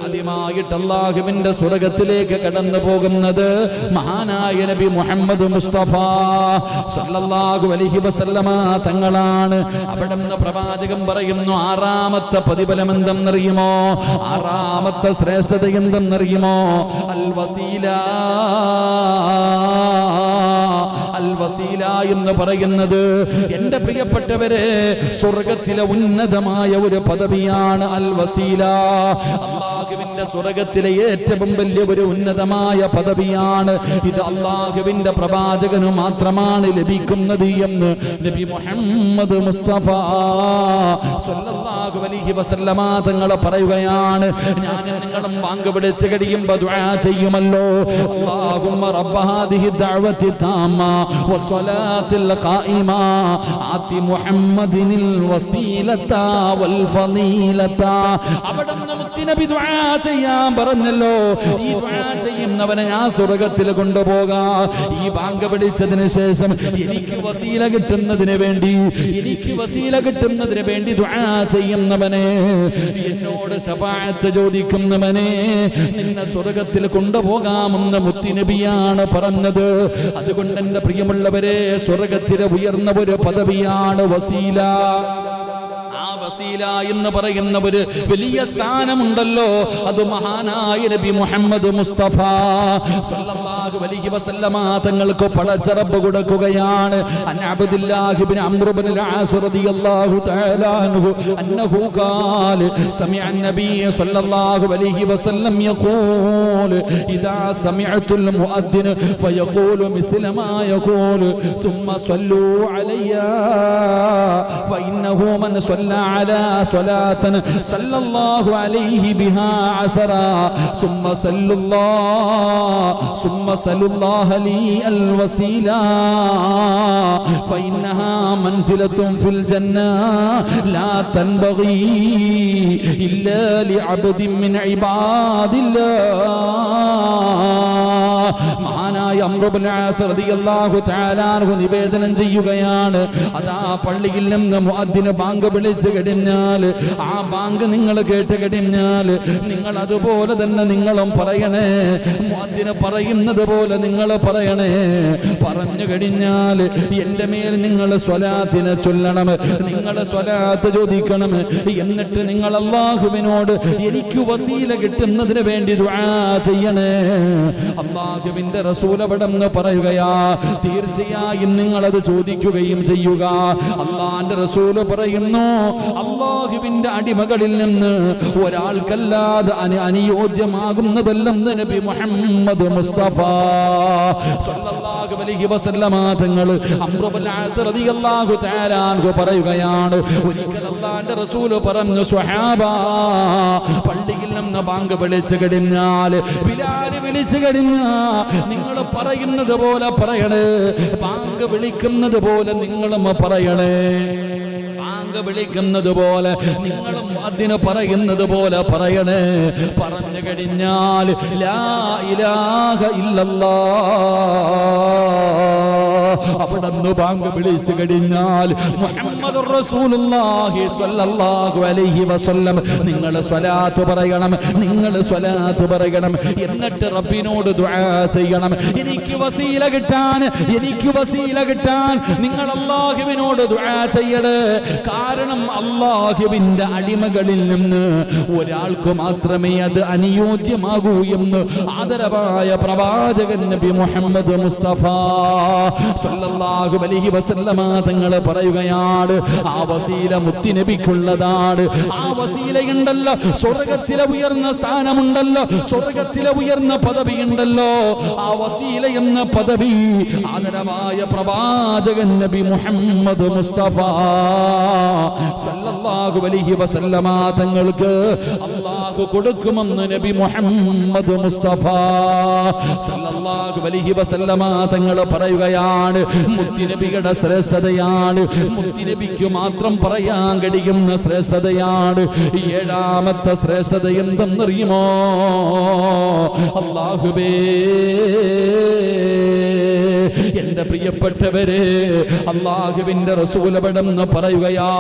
ആദ്യമായിട്ട് അള്ളാഹുവിന്റെ സ്വർഗത്തിലേക്ക് കടന്നു പോകുന്നത് മഹാനായ നബി മുഹമ്മദ് മുസ്തഫ സല്ലല്ലാഹു അലൈഹി വസല്ലമ തങ്ങളാണ്. അവിടെ നിന്ന് പ്രവാചകൻ പറയുന്നു, 6ാമത്തെ പ്രതിഫലം എന്തെന്നറിയുമോ? 6ാമത്തെ ശ്രേഷ്ഠത എന്തെന്നറിയുമോ? അൽ വസീല. അൽ വസീല എന്ന് പറയുന്നത്, എന്റെ പ്രിയപ്പെട്ടവരെ, സ്വർഗത്തിലെ ഉന്നതമായ ഒരു പദവിയാണ് അൽ വസീല. അള്ളാഹുവിന്റെ സ്വർഗത്തിലെ ഏറ്റവും വലിയ ഒരു ഉന്നതമായ പദവിയാണ് ഇത്. അള്ളാഹുവിന്റെ പ്രവാചകന് മാത്രമാണ് ലഭിക്കുന്നത് എന്ന് നബി മുഹമ്മദ് മുസ്തഫ സല്ലല്ലാഹു അലൈഹി വസല്ലമ തങ്ങൾ പറയുകയാണ്. ഞാൻ നിങ്ങളും ബാങ്ക് വിളിച്ച് കഴിയുമ്പോൾ ദുആ ചെയ്യുമല്ലോ, അല്ലാഹുമ്മ റബ്ബ ഹാദിഹി ദഅവതി താമ വസ്സലാത്തിൽ ഖായിമ ആതി മുഹമ്മദിനിൽ വസീലത വൽ ഫളീലത. അവിടെ മുത്തുനബി ദുആ ചെയ്യാൻ പറഞ്ഞല്ലോ. ഈ ദുആ ചെയ്യുന്നവനെ ഞാൻ സ്വർഗ്ഗത്തിൽ കൊണ്ടുപോകാം. ഈ ബാങ്ക് പിടിച്ചതിന് ശേഷം എനിക്ക് വസീല കിട്ടുന്നതിന് വേണ്ടി, എനിക്ക് വസീല കിട്ടുന്നതിന് വേണ്ടി ദുആ ചെയ്യുന്നവനെ, എന്നോട് ശഫാഅത്ത് ചോദിക്കുന്നവനെ നിന്നെ സ്വർഗ്ഗത്തിൽ കൊണ്ടുപോകാമെന്ന് മുത്തുനബിയാണ് പറഞ്ഞത്. അതുകൊണ്ട് എന്റെ പ്രിയമുള്ളവരെ, സ്വർഗ്ഗത്തിലെ ഉയർന്ന ഒരു പദവിയാണ് വസീല. ആ വസീല എന്ന് പറയുന്ന ഒരു വലിയ സ്ഥാനമുണ്ടല്ലോ, അത് മഹാനായ നബി മുഹമ്മദ് മുസ്തഫ സല്ലല്ലാഹു അലൈഹി വസല്ലമ തങ്ങൾക്ക് പടച്ച റബ്ബ് കൊടുക്കുകയാണ്. അൻ അബ്ദുല്ലാഹി ഇബ്നു അംർ ഇബ്നുൽ ആസ് റളിയല്ലാഹു തആല അൻഹു അന്നഹു ഖാല സമിഅ അൻ-നബി സല്ലല്ലാഹു അലൈഹി വസല്ലം യഖൂൽ ഇദാ സമിഅതുൽ മുഅദ്ദിൻ ഫയഖൂലു മിസ്ല മാ യഖൂലു സുമ്മ സ്വല്ലൂ അലയ്യ ഫഇന്നഹു മൻ സ്വല്ല അലാ സ്വലാതൻ സല്ലല്ലാഹു അലൈഹി ബിഹാ അസറ സുമ്മ സല്ലല്ലാഹു ലി അൽ വസീല ഫഇന്നഹാ മൻസിലത്തുൻ ഫിൽ ജന്ന ലാ തൻബഗി ഇല്ലാ ലിഅബ്ദിൻ മിൻ ഇബാദില്ലാഹ്. മഹാനായ അംർ ഇബ്നു ആസ് റളിയല്ലാഹു തആല അൻഹു നിവേദനം ചെയ്യുകയാണ്, അതാ പള്ളിയിൽ നിന്ന് മുഅദ്ദിന് ബാങ്ക് വിളിച്ചു കഴിഞ്ഞാൽ, ആ ബാങ്ക് നിങ്ങൾ കേട്ട് കഴിഞ്ഞാൽ നിങ്ങൾ അതുപോലെ തന്നെ നിങ്ങളും പറയണേ. മുഅദ്ദിന് പറയുന്നത് പോലെ നിങ്ങൾ പറയണേ. പറഞ്ഞു കഴിഞ്ഞാൽ എൻ്റെ മേൽ നിങ്ങൾ സ്വലാത്തിനെ ചൊല്ലണം, നിങ്ങൾ സ്വലാത്ത് ചോദിക്കണം. എന്നിട്ട് നിങ്ങൾ അല്ലാഹുവിനോട് എനിക്ക് വസീല കിട്ടുന്നതിന് വേണ്ടി ദുആ ചെയ്യണേ. അല്ലാഹുവിന്റെ റസൂൽ അവിടെന്ന് പറയുകയാ, തീർച്ചയായും നിങ്ങൾ അത് ചോദിക്കുകയും ചെയ്യുക. അല്ലാഹുവിന്റെ റസൂൽ പറയുന്നു, അല്ലാഹുവിന്റെ അടിമകളിൽ നിന്ന് ഒരാൾക്കല്ലാതെ അനുയോജ്യമാകുന്നതെല്ലാം നബി മുഹമ്മദ് മുസ്തഫ സല്ലല്ലാഹു അലൈഹി വസല്ലമ തങ്ങൾ അംർ ഇബ്നു ആസ് റളിയല്ലാഹു തആല അൻഹു പറയുകയാണ്, ഒരിക്കൽ അല്ലാഹുവിന്റെ റസൂൽ പറഞ്ഞു, സ്വഹാബ പള്ളിയിൽ നിന്ന് ബാങ്ക് വിളിച്ചു കഴിഞ്ഞാൽ, ബിലാൽ വിളിച്ചു കഴിഞ്ഞാൽ നിങ്ങൾ പറയുന്നത് പോലെ പറയണേ. ബാങ്ക് വിളിക്കുന്നത് പോലെ നിങ്ങളും പറയണേ. ബാങ്ക് വിളിക്കുന്നത് പോലെ നിങ്ങളും അതിന് പറയുന്നത് പോലെ പറയണേ. പറഞ്ഞു കഴിഞ്ഞാൽ ലാ ഇലാഹ ഇല്ലല്ലാഹ്, അവിടുന്ന് ബാങ്ക് വിളിച്ചു കഴിഞ്ഞാൽ മുഹമ്മദുർ റസൂലുള്ളാഹി സ്വല്ലല്ലാഹു അലൈഹി വസല്ലം നിങ്ങൾ സ്വലാത്ത് പറയണം, നിങ്ങൾ സ്വലാത്ത് പറയണം. എന്നിട്ട് റബ്ബിനോട് ദുആ ചെയ്യണം. എനിക്ക് വസീല കിട്ടാൻ, എനിക്ക് വസീല കിട്ടാൻ നിങ്ങൾ അല്ലാഹുവിനോട് ദുആ ചെയ്യണേ. കാരണം അല്ലാഹുവിന്റെ അടിമകളിൽ നിന്ന് ഒരാൾക്ക് മാത്രമേ അത് അനുയോജ്യമാകൂ എന്ന് ആദരവായ പ്രവാചകൻ നബി മുഹമ്മദ് മുസ്തഫ സല്ലല്ലാഹു അലൈഹി വസല്ലമ തങ്ങൾ പറയുകയാണ്, ആ വസീല മുത്തുനബിക്കുള്ളതാണ്. ആ വസീലയുണ്ടല്ലോ, സ്വർഗ്ഗത്തിലെ ഉയർന്ന സ്ഥാനമുണ്ടല്ലോ, സ്വർഗ്ഗത്തിലെ ഉയർന്ന പദവിയുണ്ടല്ലോ. ആ വസീല എന്ന പദവി ആദരവായ പ്രവാചകൻ നബി മുഹമ്മദ് മുസ്തഫ സല്ലല്ലാഹു അലൈഹി വസല്ലമ തങ്ങൾക്ക് അല്ലാഹു കൊടുക്കുമെന്ന് നബി മുഹമ്മദ് മുസ്തഫ സല്ലല്ലാഹു അലൈഹി വസല്ലമ തങ്ങൾ പറയുകയാണ്, മുത്തുനബിയുടെ ശ്രേഷ്ഠതയാണ്, മുത്തുനബിക്ക് മാത്രം പറയാൻ കഴിയുന്ന ശ്രേഷ്ഠതയാണ്. ഏഴാമത്തെ ശ്രേഷ്ഠത എന്തെന്നറിയുമോ? അല്ലാഹുവേ, എന്റെ പ്രിയപ്പെട്ടവരെ, അല്ലാഹുവിന്റെ റസൂൽ അവിടെന്ന് പറയുകയാ,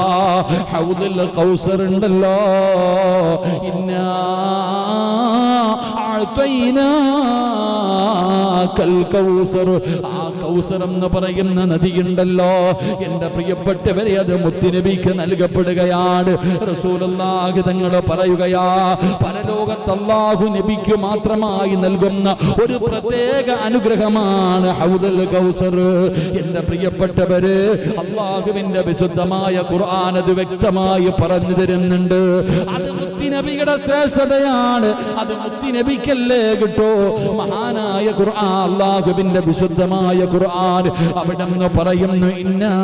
ഹൗദുൽ കൗസർ ഉണ്ടല്ലോ, ഇന്നാ അഅ്തൈനാകൽ കൗസർ, ആ കൗസർ എന്ന് പറയുന്ന നദിയുണ്ടല്ലോ എന്റെ പ്രിയപ്പെട്ടവരെ, അത് മുത്തുനബിക്ക് നൽകപ്പെടുകയാണ്. റസൂലുള്ളാഹി തങ്ങൾ പറയുകയാ, പരലോകത്ത് അല്ലാഹു നബിക്ക് മാത്രമായി നൽകുന്ന ഒരു പ്രത്യേക അനുഗ്രഹമാണ് ഹൗദുൽ കൗസർ. എന്റെ പ്രിയപ്പെട്ടവര്, അല്ലാഹുവിന്റെ വിശുദ്ധമായ ഖുർആൻ അത് വ്യക്തമായി പറഞ്ഞു തരുന്നുണ്ട്. അത് മുത്തുനബിയുടെ ശ്രേഷ്ഠതയാണ്, അത് മുത്തുനബിക്കല്ലേ കിട്ടോ. മഹാനായ ഖുർആൻ, അല്ലാഹുവിന്റെ വിശുദ്ധമായ ഖുർആൻ അവിടെന്ന് പറയുന്നു, ഇന്നാ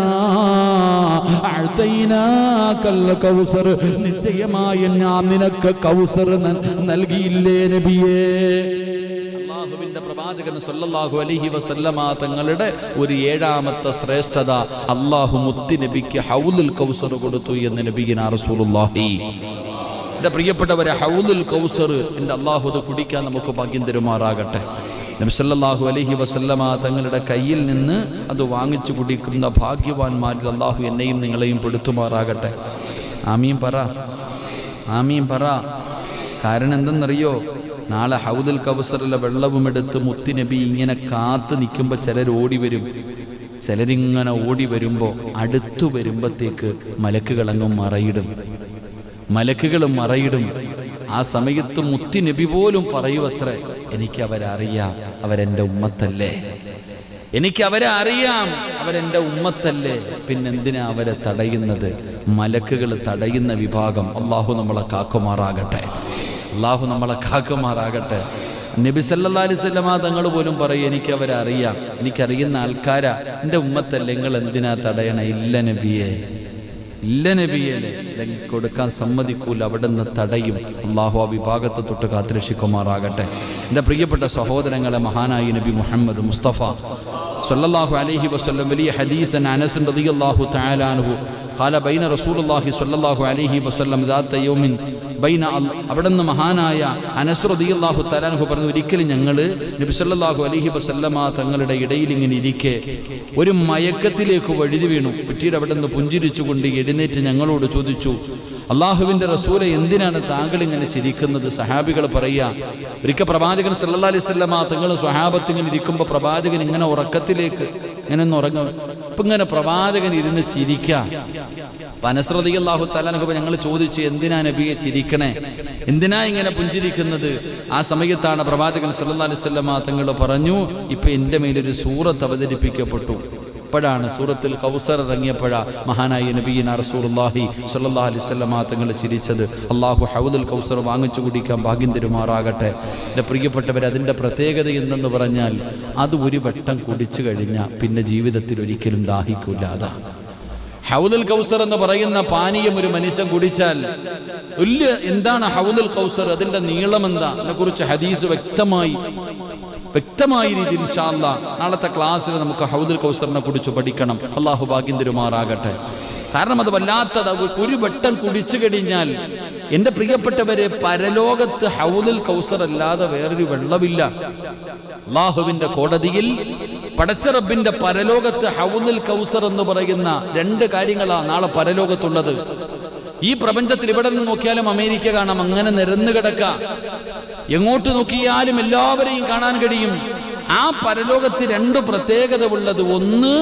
അഅ്തൈനാകൽ കൗസർ, നിശ്ചയമായി ഞാൻ നിനക്ക് കൗസർ നൽകിയില്ലേ നബിയേ. അല്ലാഹുവിന്റെ പ്രവാചകൻ സല്ലല്ലാഹു അലൈഹി വസല്ലമ തങ്ങളുടെ ഒരു ഏഴാമത്തെ ശ്രേഷ്ഠത, അല്ലാഹു മുത്തുനബിക്ക് ഹൗദുൽ കൗസർ കൊടുത്തു എന്ന് നബിയിനാ റസൂലുള്ളാഹി. എൻ്റെ പ്രിയപ്പെട്ടവരെ, ഹൗദുൽ കൗസർ എൻ്റെ അല്ലാഹു അത് കുടിക്കാൻ നമുക്ക് ഭാഗ്യം തരുമാറാകട്ടെ. നബി സല്ലല്ലാഹു അലൈഹി വസല്ലമ തങ്ങളുടെ കയ്യിൽ നിന്ന് അത് വാങ്ങിച്ചു കുടിക്കുന്ന ഭാഗ്യവാന്മാരിൽ അല്ലാഹു എന്നെയും നിങ്ങളെയും പെടുത്തുമാറാകട്ടെ. ആമീൻ പറ, ആമീൻ പറ. കാരണം എന്തെന്നറിയോ? നാളെ ഹൗദുൽ കൗസറിലെ വെള്ളവും എടുത്ത് മുത്തുനബി ഇങ്ങനെ കാത്തു നിൽക്കുമ്പോൾ ചിലർ ഓടി വരും, ചിലരിങ്ങനെ ഓടി വരുമ്പോൾ അടുത്തു വരുമ്പോഴത്തേക്ക് മലക്കുകളങ്ങും മറയിടും. ആ സമയത്ത് മുത്തി നബി പോലും പറയുവത്രേ, എനിക്കവരറിയാം, അവരെൻ്റെ ഉമ്മത്തല്ലേ, എനിക്കവരെ അറിയാം, അവരെൻ്റെ ഉമ്മത്തല്ലേ, പിന്നെന്തിനാ അവരെ തടയുന്നത്? മലക്കുകൾ തടയുന്ന വിഭാഗം. അള്ളാഹു നമ്മളെ കാക്കുമാറാകട്ടെ. നബി സല്ലല്ലാഹു അലൈഹി വസല്ലമ തങ്ങൾ പോലും പറയും, എനിക്കവരെ അറിയാം, എനിക്കറിയുന്ന ആൾക്കാരാ, എൻ്റെ ഉമ്മത്തല്ലേ, നിങ്ങൾ എന്തിനാ തടയണ? ഇല്ല നബിയെ, കൊടുക്കാൻ സമ്മതിക്കൂല, അവിടെ നിന്ന് തടയും. അള്ളാഹു ആ വിഭാഗത്തെ തൊട്ട് കാത്തുരക്ഷിക്കുമാറാകട്ടെ. എൻ്റെ പ്രിയപ്പെട്ട സഹോദരങ്ങളെ, മഹാനായി നബി മുഹമ്മദ് മുസ്തഫ സല്ലല്ലാഹു അലൈഹി വസല്ലം വലിയ ഹദീസൻ അനസ് റളിയല്ലാഹു തആല അൻഹു ഖാല ബൈന റസൂലുള്ളാഹി സ്വല്ലല്ലാഹു അലൈഹി വസല്ലം ദാത യൗമിൻ ബൈന. അവിടുന്ന് മഹാനായ അനസ് റളിയല്ലാഹു തആല അൻഹു പറഞ്ഞു, ഒരിക്കലും ഞങ്ങൾ നബി സല്ലല്ലാഹു അലൈഹി വസല്ലമ തങ്ങളുടെ ഇടയിൽ ഇങ്ങനെ ഇരിക്കെ ഒരു മയക്കത്തിലേക്ക് വഴുതി വീണു. പിന്നീട് അവിടുന്ന് പുഞ്ചിരിച്ചുകൊണ്ട് എഴുന്നേറ്റ് ഞങ്ങളോട് ചോദിച്ചു, അള്ളാഹുവിൻ്റെ റസൂലെ, എന്തിനാണ് താങ്കൾ ഇങ്ങനെ ചിരിക്കുന്നത്? സഹാബികൾ പറയുക, ഒരിക്കൽ പ്രവാചകൻ സല്ലല്ലാഹു അലൈഹി വസല്ലമ തങ്ങളും സ്വഹാബത്ത് ഇങ്ങനെ ഇരിക്കുമ്പോൾ പ്രവാചകൻ ഇങ്ങനെ ഉറക്കത്തിലേക്ക് ഇങ്ങനെ ഒന്ന് ഉറങ്ങും. ഇപ്പം ഇങ്ങനെ പ്രവാചകൻ ഇരുന്ന് ചിരിക്കാം. അനസ് റളിയല്ലാഹു തആല അൻഹു ഞങ്ങൾ ചോദിച്ചു, എന്തിനാ നബിയെ ചിരിക്കണേ, എന്തിനാ ഇങ്ങനെ പുഞ്ചിരിക്കുന്നത്? ആ സമയത്താണ് പ്രവാചകൻ സല്ലല്ലാഹു അലൈഹി വസല്ലമ തങ്ങൾ പറഞ്ഞു, ഇപ്പം എൻ്റെ മേലൊരു സൂറത്ത് അവതരിപ്പിക്കപ്പെട്ടു. അപ്പോഴാണ് സൂറത്തുൽ കൗസർ ഇറങ്ങിയപ്പോഴാ മഹാനായ നബിയിന റസൂലുള്ളാഹി സ്വല്ലല്ലാഹു അലൈഹി വസല്ലമ തങ്ങൾ ചിരിച്ചത്. അള്ളാഹു ഹൗദുൽ കൗസർ വാങ്ങിച്ചു കുടിക്കാൻ ഭാഗ്യം തരുമാറാകട്ടെ. എൻ്റെ പ്രിയപ്പെട്ടവർ, അതിൻ്റെ പ്രത്യേകത എന്തെന്ന് പറഞ്ഞാൽ അത് ഒരു വട്ടം കുടിച്ചു കഴിഞ്ഞാൽ പിന്നെ ജീവിതത്തിൽ ഒരിക്കലും ദാഹിക്കൂല. അതാ ഹൗദുൽ കൗസർ എന്ന് പറയുന്ന പാനീയം ഒരു മനുഷ്യൻ കുടിച്ചാൽ എന്താണ് ഹൗദുൽ കൗസർ, അതിൻ്റെ നീളം എന്താ, അതിനെക്കുറിച്ച് ഹദീസ് വ്യക്തമായ രീതിയിൽ ഇൻഷാ അല്ലാഹ് നാളത്തെ ക്ലാസ്സിൽ നമുക്ക് ഹൗദുൽ കൗസറിനെ കുറിച്ച് പഠിക്കണം. അള്ളാഹു ഭാഗ്യം തരുമാറാകട്ടെ. കാരണം അത് വല്ലാത്തത്, ഒരു വട്ടം കുടിച്ചു കഴിഞ്ഞാൽ എൻ്റെ പ്രിയപ്പെട്ടവരെ, പരലോകത്ത് ഹൗദുൽ കൗസർ അല്ലാതെ വേറൊരു വെള്ളമില്ല. അള്ളാഹുവിൻ്റെ കോടതിയിൽ പടച്ച റബ്ബിന്റെ പരലോകത്ത് ഹൗദുൽ കൗസർ എന്ന് പറയുന്ന രണ്ട് കാര്യങ്ങളാണ് നാളെ പരലോകത്തുള്ളത്. ഈ പ്രപഞ്ചത്തിൽ ഇവിടെ നിന്ന് നോക്കിയാലും അമേരിക്ക കാണാം, അങ്ങനെ നിരന്നു കിടക്കാം. എങ്ങോട്ട് നോക്കിയാലും എല്ലാവരെയും കാണാൻ കഴിയും. ആ പരലോകത്ത് രണ്ട് പ്രത്യേകത ഉള്ളത്. ഒന്ന്,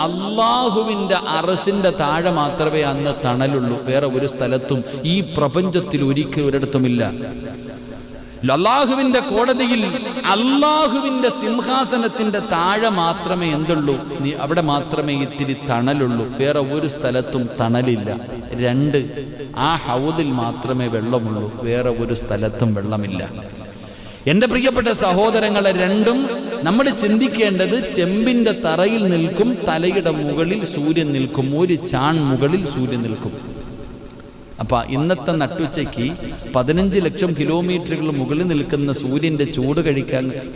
അള്ളാഹുവിൻ്റെ അർശിന്റെ താഴെ മാത്രമേ അന്ന് തണലുള്ളൂ. വേറെ ഒരു സ്ഥലത്തും ഈ പ്രപഞ്ചത്തിൽ ഒരിക്കലും ഒരിടത്തുമില്ല. അള്ളാഹുവിന്റെ കോടതിയിൽ അള്ളാഹുവിന്റെ സിംഹാസനത്തിന്റെ താഴെ മാത്രമേ എന്തുള്ളൂ, അവിടെ മാത്രമേ ഇത്തിരി തണലുള്ളൂ. വേറെ ഒരു സ്ഥലത്തും തണലില്ല. രണ്ട്, ആ ഹൗദിൽ മാത്രമേ വെള്ളമുള്ളൂ. വേറെ ഒരു സ്ഥലത്തും വെള്ളമില്ല. എൻ്റെ പ്രിയപ്പെട്ട സഹോദരങ്ങളെ, രണ്ടും നമ്മൾ ചിന്തിക്കേണ്ടത്, ചെമ്പിന്റെ തറയിൽ നിൽക്കും, തലയുടെ മുകളിൽ സൂര്യൻ നിൽക്കും, ഒരു ചാൺ മുകളിൽ സൂര്യൻ നിൽക്കും. അപ്പൊ ഇന്നത്തെ നട്ടുച്ചയ്ക്ക് 15 ലക്ഷം കിലോമീറ്ററുകൾ മുകളിൽ നിൽക്കുന്ന സൂര്യന്റെ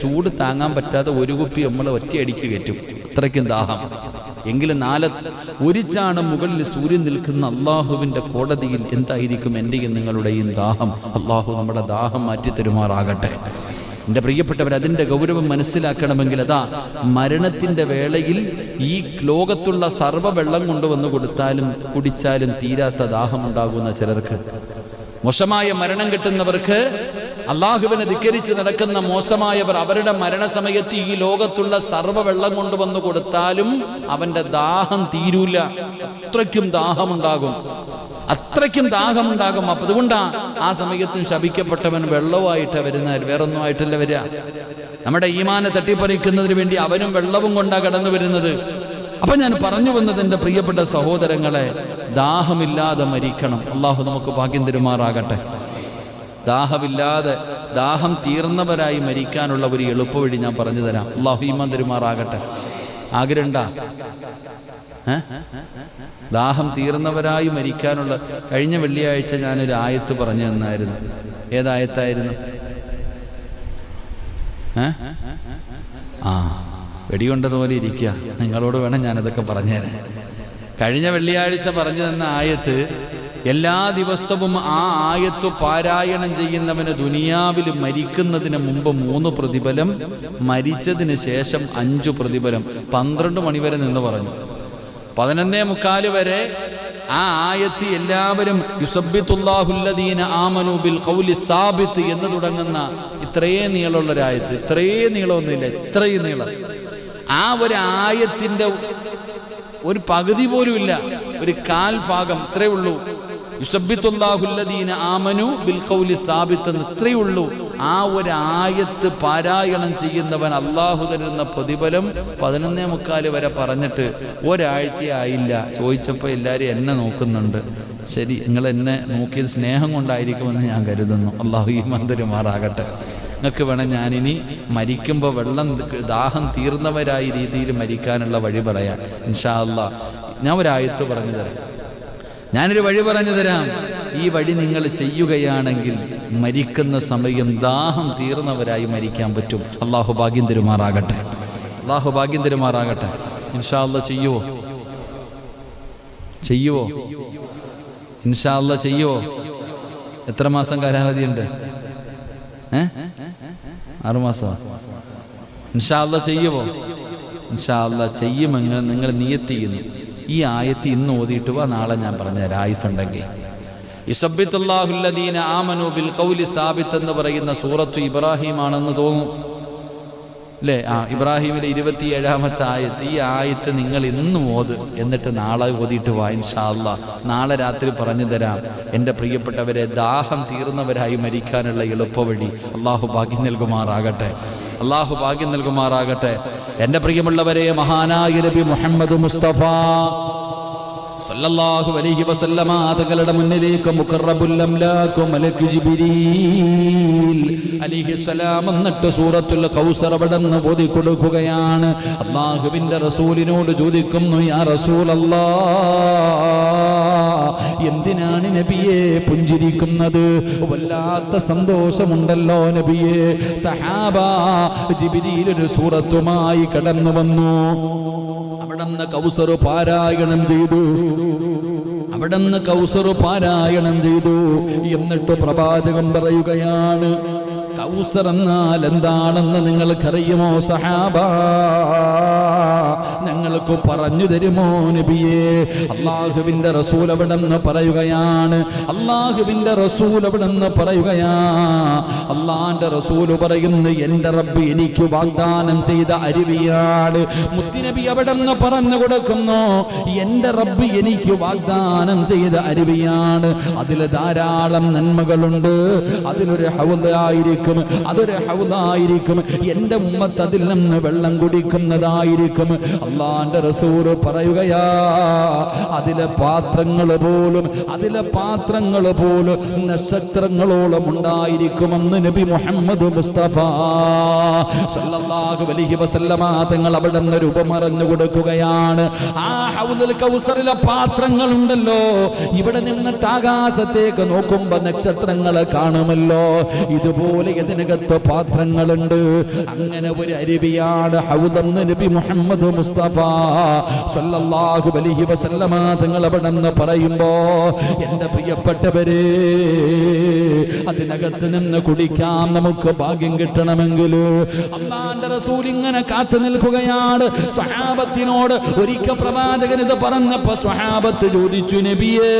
ചൂട് താങ്ങാൻ പറ്റാതെ ഒരു കുപ്പി നമ്മൾ ഒറ്റയടിക്ക് കയറ്റും. അത്രയ്ക്കും ദാഹം. എങ്കിലും ഒരു ചാണം മുകളിൽ സൂര്യൻ നിൽക്കുന്ന അള്ളാഹുവിൻ്റെ കോടതിയിൽ എന്തായിരിക്കും എൻ്റെയും നിങ്ങളുടെയും ദാഹം? അള്ളാഹു നമ്മുടെ ദാഹം മാറ്റിത്തരുമാറാകട്ടെ. എൻ്റെ പ്രിയപ്പെട്ടവർ, അതിൻ്റെ ഗൗരവം മനസ്സിലാക്കണമെങ്കിൽ അതാ മരണത്തിൻ്റെ വേളയിൽ ഈ ലോകത്തുള്ള സർവ്വ വെള്ളം കൊണ്ടുവന്ന് കുടിച്ചാലും തീരാത്ത ദാഹമുണ്ടാകുന്ന ചിലർക്ക്, മോശമായ മരണം കിട്ടുന്നവർക്ക്, അള്ളാഹുവിനെ ധിക്കരിച്ച് നടക്കുന്ന മോശമായവർ, അവരുടെ മരണസമയത്ത് ഈ ലോകത്തുള്ള സർവ്വ വെള്ളം കൊണ്ടുവന്ന് കൊടുത്താലും അവൻ്റെ ദാഹം തീരൂല. അത്രയ്ക്കും ദാഹമുണ്ടാകും. അപ്പം അതുകൊണ്ടാണ് ആ സമയത്തും ശപിക്കപ്പെട്ടവൻ വെള്ളവുമായിട്ട് വരുന്നത്, വേറൊന്നും ആയിട്ടല്ല വരിക. നമ്മുടെ ഈമാനെ തട്ടിപ്പറിക്കുന്നതിന് വേണ്ടി അവനും വെള്ളവും കൊണ്ടാണ് കടന്നു വരുന്നത്. അപ്പൊ ഞാൻ പറഞ്ഞു വന്നത്, എൻ്റെ പ്രിയപ്പെട്ട സഹോദരങ്ങളെ, ദാഹമില്ലാതെ മരിക്കണം. അള്ളാഹു നമുക്ക് ഭാഗ്യം തരുമാറാകട്ടെ. ദാഹം തീർന്നവരായി മരിക്കാനുള്ള ഒരു എളുപ്പവഴി ഞാൻ പറഞ്ഞു തരാം. അള്ളാഹു ഈമാൻ തരുമാറാകട്ടെ. ആഗ്രഹമുണ്ടാ? ദാഹം തീർന്നവരായി മരിക്കാനുള്ള, കഴിഞ്ഞ വെള്ളിയാഴ്ച ഞാനൊരു ആയത്ത് പറഞ്ഞു തന്നായിരുന്നു. ഏതായത്തായിരുന്നു? വെടികൊണ്ടതുപോലെ ഇരിക്കുക. നിങ്ങളോട് വേണം ഞാനതൊക്കെ പറഞ്ഞുതരാൻ. കഴിഞ്ഞ വെള്ളിയാഴ്ച പറഞ്ഞു തന്ന ആയത്ത്, എല്ലാ ദിവസവും ആ ആയത്ത് പാരായണം ചെയ്യുന്നവന് ദുനിയാവിൽ മരിക്കുന്നതിന് മുമ്പ് 3 പ്രതിഫലം, മരിച്ചതിന് ശേഷം 5 പ്രതിഫലം. 12 മണി വരെ നിന്ന് പറഞ്ഞു. 11:45 വരെ ആ ആയത്ത് എല്ലാവരും യുസബ്ബിതുല്ലാഹുല്ലദീന ആമനു ബിൽ ഖൗലി സാബിത്ത് എന്ന് തുടങ്ങുന്ന ഇത്രയേ നീളമുള്ളൊരായത്ത്. ഇത്രയേ നീളമൊന്നുമില്ല, ഇത്രയും നീളം. ആ ഒരു ആയത്തിന്റെ ഒരു പകുതി പോലും ഇല്ല, ഒരു കാൽ ഭാഗം ഇത്രയേ ഉള്ളൂ. യുസബ്ബിത്തുല്ലാഹുല്ലദീന ആമനു ബിൽ ഖൗലി സാബിത്ത് എന്ന് ഇത്രയേ ഉള്ളൂ. ആ ഒരു ആയത്ത് പാരായണം ചെയ്യുന്നവൻ അള്ളാഹു തരുന്ന പ്രതിഫലം 11:45 വരെ പറഞ്ഞിട്ട് ഒരാഴ്ചയായില്ല. ചോദിച്ചപ്പോൾ എല്ലാവരും എന്നെ നോക്കുന്നുണ്ട്. ശരി, നിങ്ങൾ എന്നെ നോക്കിയത് സ്നേഹം കൊണ്ടായിരിക്കുമെന്ന് ഞാൻ കരുതുന്നു. അള്ളാഹു ഈമാൻ തരുമാറാകട്ടെ. നിങ്ങൾക്ക് വേണം ഞാനിനി മരിക്കുമ്പോൾ ദാഹം തീർന്നവരായി രീതിയിൽ മരിക്കാനുള്ള വഴി പറയാം ഇൻഷാ അല്ലാഹ്. ഞാൻ ഒരായത്ത് പറഞ്ഞു തരാം, ഞാനൊരു വഴി പറഞ്ഞു തരാം. ഈ വഴി നിങ്ങൾ ചെയ്യുകയാണെങ്കിൽ മരിക്കുന്ന സമയം ദാഹം തീർന്നവരായി മരിക്കാൻ പറ്റും. അള്ളാഹു ഭാഗ്യം തരുമാറാകട്ടെ, അള്ളാഹു ഭാഗ്യം തരുമാറാകട്ടെ. ഇൻഷാ അല്ലാഹ് ചെയ്യുവോ? ഇൻഷാ അല്ലാഹ് ചെയ്യുവോ? എത്ര മാസം കാലാവധിയുണ്ട്? 6 മാസം. ഇൻഷാ അല്ലാഹ് ചെയ്യുവോ? ഇൻഷാ അല്ലാഹ് ചെയ്യുമെന്ന് നിങ്ങൾ നിയത്ത് ചെയ്യുന്നു. ഈ ആയത്ത് ഇന്ന് ഓതിയിട്ട് വാ, നാളെ ഞാൻ പറഞ്ഞുതരാം ആയുസുണ്ടെങ്കിൽ. യുസബ്ബിത്തുല്ലാഹുല്ലദീന ആമനു ബിൽ ഖൗലി സാബിത്ത് എന്ന് പറയുന്ന സൂറത്തു ഇബ്രാഹിം ആണെന്ന് തോന്നും അല്ലേ? ഇബ്രാഹിമിലെ 27-ാമത്തെ ആയത്ത്. ഈ ആയത്ത് നിങ്ങൾ ഇന്നും ഓത്, എന്നിട്ട് നാളെ ഓതിയിട്ട് വാ ഇൻഷാ അല്ലാഹ്. നാളെ രാത്രി പറഞ്ഞു തരാം എൻ്റെ പ്രിയപ്പെട്ടവരെ, ദാഹം തീർന്നവരായി മരിക്കാനുള്ള എളുപ്പവഴി. അള്ളാഹു ഭാഗ്യം നൽകുമാറാകട്ടെ, അള്ളാഹു ഭാഗ്യം നൽകുമാറാകട്ടെ. എൻ്റെ പ്രിയമുള്ളവരെ, മഹാനായ നബി മുഹമ്മദ് മുസ്തഫ സല്ലല്ലാഹു അലൈഹി വസല്ലമ തങ്ങളുടെ മുന്നിലേക്ക് മുഖറബുൽ അംലാകു മലക്ക് ജിബ്രീൽ അലൈഹിസ്സലാം എന്നിട്ട് സൂറത്തുൽ കൗസർ അവിടെന്ന് ഓതി കൊടുക്കുകയാണ്. അല്ലാഹുവിൻ്റെ റസൂലിനോട് ചോദിക്കുന്നു, യാ റസൂലല്ലാഹ്, എന്തിനാണ് നബിയെ പുഞ്ചിരിക്കുന്നത്? വല്ലാത്ത സന്തോഷമുണ്ടല്ലോ നബിയെ. സഹാബ, ജിബ്രീൽ ഒരു സൂറത്തുമായി കടന്നു വന്നു. അവിടുന്ന് കൗസർ പാരായണം ചെയ്തു. എന്നിട്ട് പ്രവാചകൻ പറയുകയാണ്, കൗസർ എന്നാൽ എന്താണെന്ന് നിങ്ങൾക്കറിയുമോ സഹാബ? ഞങ്ങൾക്ക് പറഞ്ഞു തരുമോ നബിയെ? അള്ളാഹുവിൻ്റെ റസൂൽ അവിടെന്ന് പറയുകയാണ്, അള്ളാഹുവിൻ്റെ റസൂൽ പറയുന്നു, എൻ്റെ റബ്ബ് എനിക്ക് വാഗ്ദാനം ചെയ്ത അരുവിയാണ്. മുത്തുനബി അവിടെന്ന് പറഞ്ഞു കൊടുക്കുന്നു, എൻ്റെ റബ്ബ് എനിക്ക് വാഗ്ദാനം ചെയ്ത അരുവിയാണ്. അതിൽ ധാരാളം നന്മകളുണ്ട്. അതിലൊരു അതൊരു ഹൗദായിരിക്കും. എൻ്റെ ഉമ്മത്ത് അതിൽ നിന്ന് വെള്ളം കുടിക്കുന്നതായിരിക്കും. അള്ളാന്റെ റസൂൽ പറയുകയാ, അതിലെ പാത്രങ്ങൾ പോലും നക്ഷത്രങ്ങളോളം ഉണ്ടായിരിക്കുമെന്ന് നബി മുഹമ്മദ് മുസ്തഫ സല്ലല്ലാഹു അലൈഹി വസല്ലമ തങ്ങൾ അവിടെ നിന്ന് രൂപമറിഞ്ഞു കൊടുക്കുകയാണ്. ആ ഹൗദുൽ കൗസറിലെ പാത്രങ്ങൾ ഉണ്ടല്ലോ, ഇവിടെ നിന്നിട്ട് ആകാശത്തേക്ക് നോക്കുമ്പോ നക്ഷത്രങ്ങളെ കാണുമല്ലോ, ഇതുപോലെ ഇതിനകത്ത് പാത്രങ്ങളുണ്ട്. അങ്ങനെ ഒരു അരുവിയാണ് ഹൗദെന്ന് നബി മുഹമ്മദ് മുസ്തഫ സല്ലല്ലാഹു അലൈഹി വസല്ലമ തങ്ങൾ അവിടെ നിന്ന് പറയുമ്പോ, എൻ്റെ പ്രിയപ്പെട്ടവരെ, അതിനകത്ത് നിന്ന് കുടിക്കാൻ നമുക്ക് ഭാഗ്യം കിട്ടണമെങ്കിൽ അല്ലാഹുവിന്റെ റസൂൽ ഇങ്ങനെ കാത്തു നിൽക്കുകയാണ്. സ്വഹാബത്തിനോട് ഒരിക്കൽ പ്രവാചകൻ ഇത് പറഞ്ഞപ്പോ സ്വഹാബത്ത് ചോദിച്ചു, നബിയേ,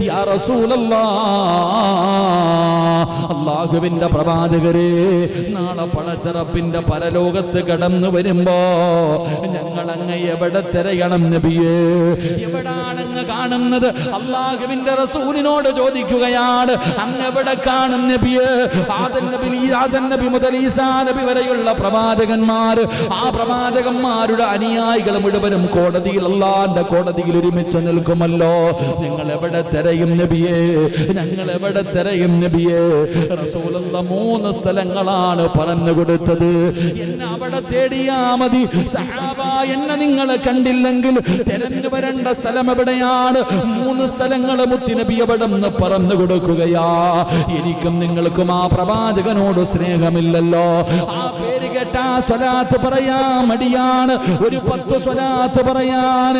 യാ റസൂലല്ലാഹ്, അല്ലാഹുവിന്റെ പ്രവാചകരെ, നാളെ പടച്ചറപ്പിന്റെ പരലോകത്ത് കടന്നു വരുമ്പോ ഞങ്ങൾ അങ്ങ് എവിടെ തിരയണം നബിയേ? എവിടാണങ്ങ് കാണുന്നത്? അല്ലാഹുവിന്റെ റസൂലിനോട് ചോദിക്കുകയാണ്, അങ്ങ് എവിടെ കാണും നബിയേ? ആദം നബി മുതൽ ഈസാ നബി വരെയുള്ള പ്രവാചകന്മാർ, ആ പ്രവാചകന്മാരുടെ അനുയായികൾ മുഴുവനും കോടതിയിൽ, അല്ലാഹുവിന്റെ കോടതിയിൽ ഒരുമിച്ച് നിൽക്കുമല്ലോ. നിങ്ങൾ എവിടെ തിരയും നബിയേ? ഞങ്ങൾ എവിടെ തിരയും നബിയേ? റസൂലുള്ള 3 സ്ഥലങ്ങളാണ് പറഞ്ഞു കൊടുത്തത്. എന്നെ അവിടെ തേടിയാ മതി. സഹാബ, എന്നെ നിങ്ങൾ കണ്ടില്ലെങ്കിൽ തിരഞ്ഞു വരേണ്ട സ്ഥലം എവിടെയാണ്? 3 സ്ഥലങ്ങൾ മുത്തുനബി അവിടെ നിന്ന് പറഞ്ഞു കൊടുക്കുകയാ. എനിക്കും നിങ്ങൾക്കും ആ പ്രവാചകനോട് സ്നേഹമില്ലല്ലോ. ആ പേര് കേട്ടാ സ്വലാത്ത് പറയാൻ മടിയാണ്. ഒരു 10 സ്വലാത്ത് പറയാൻ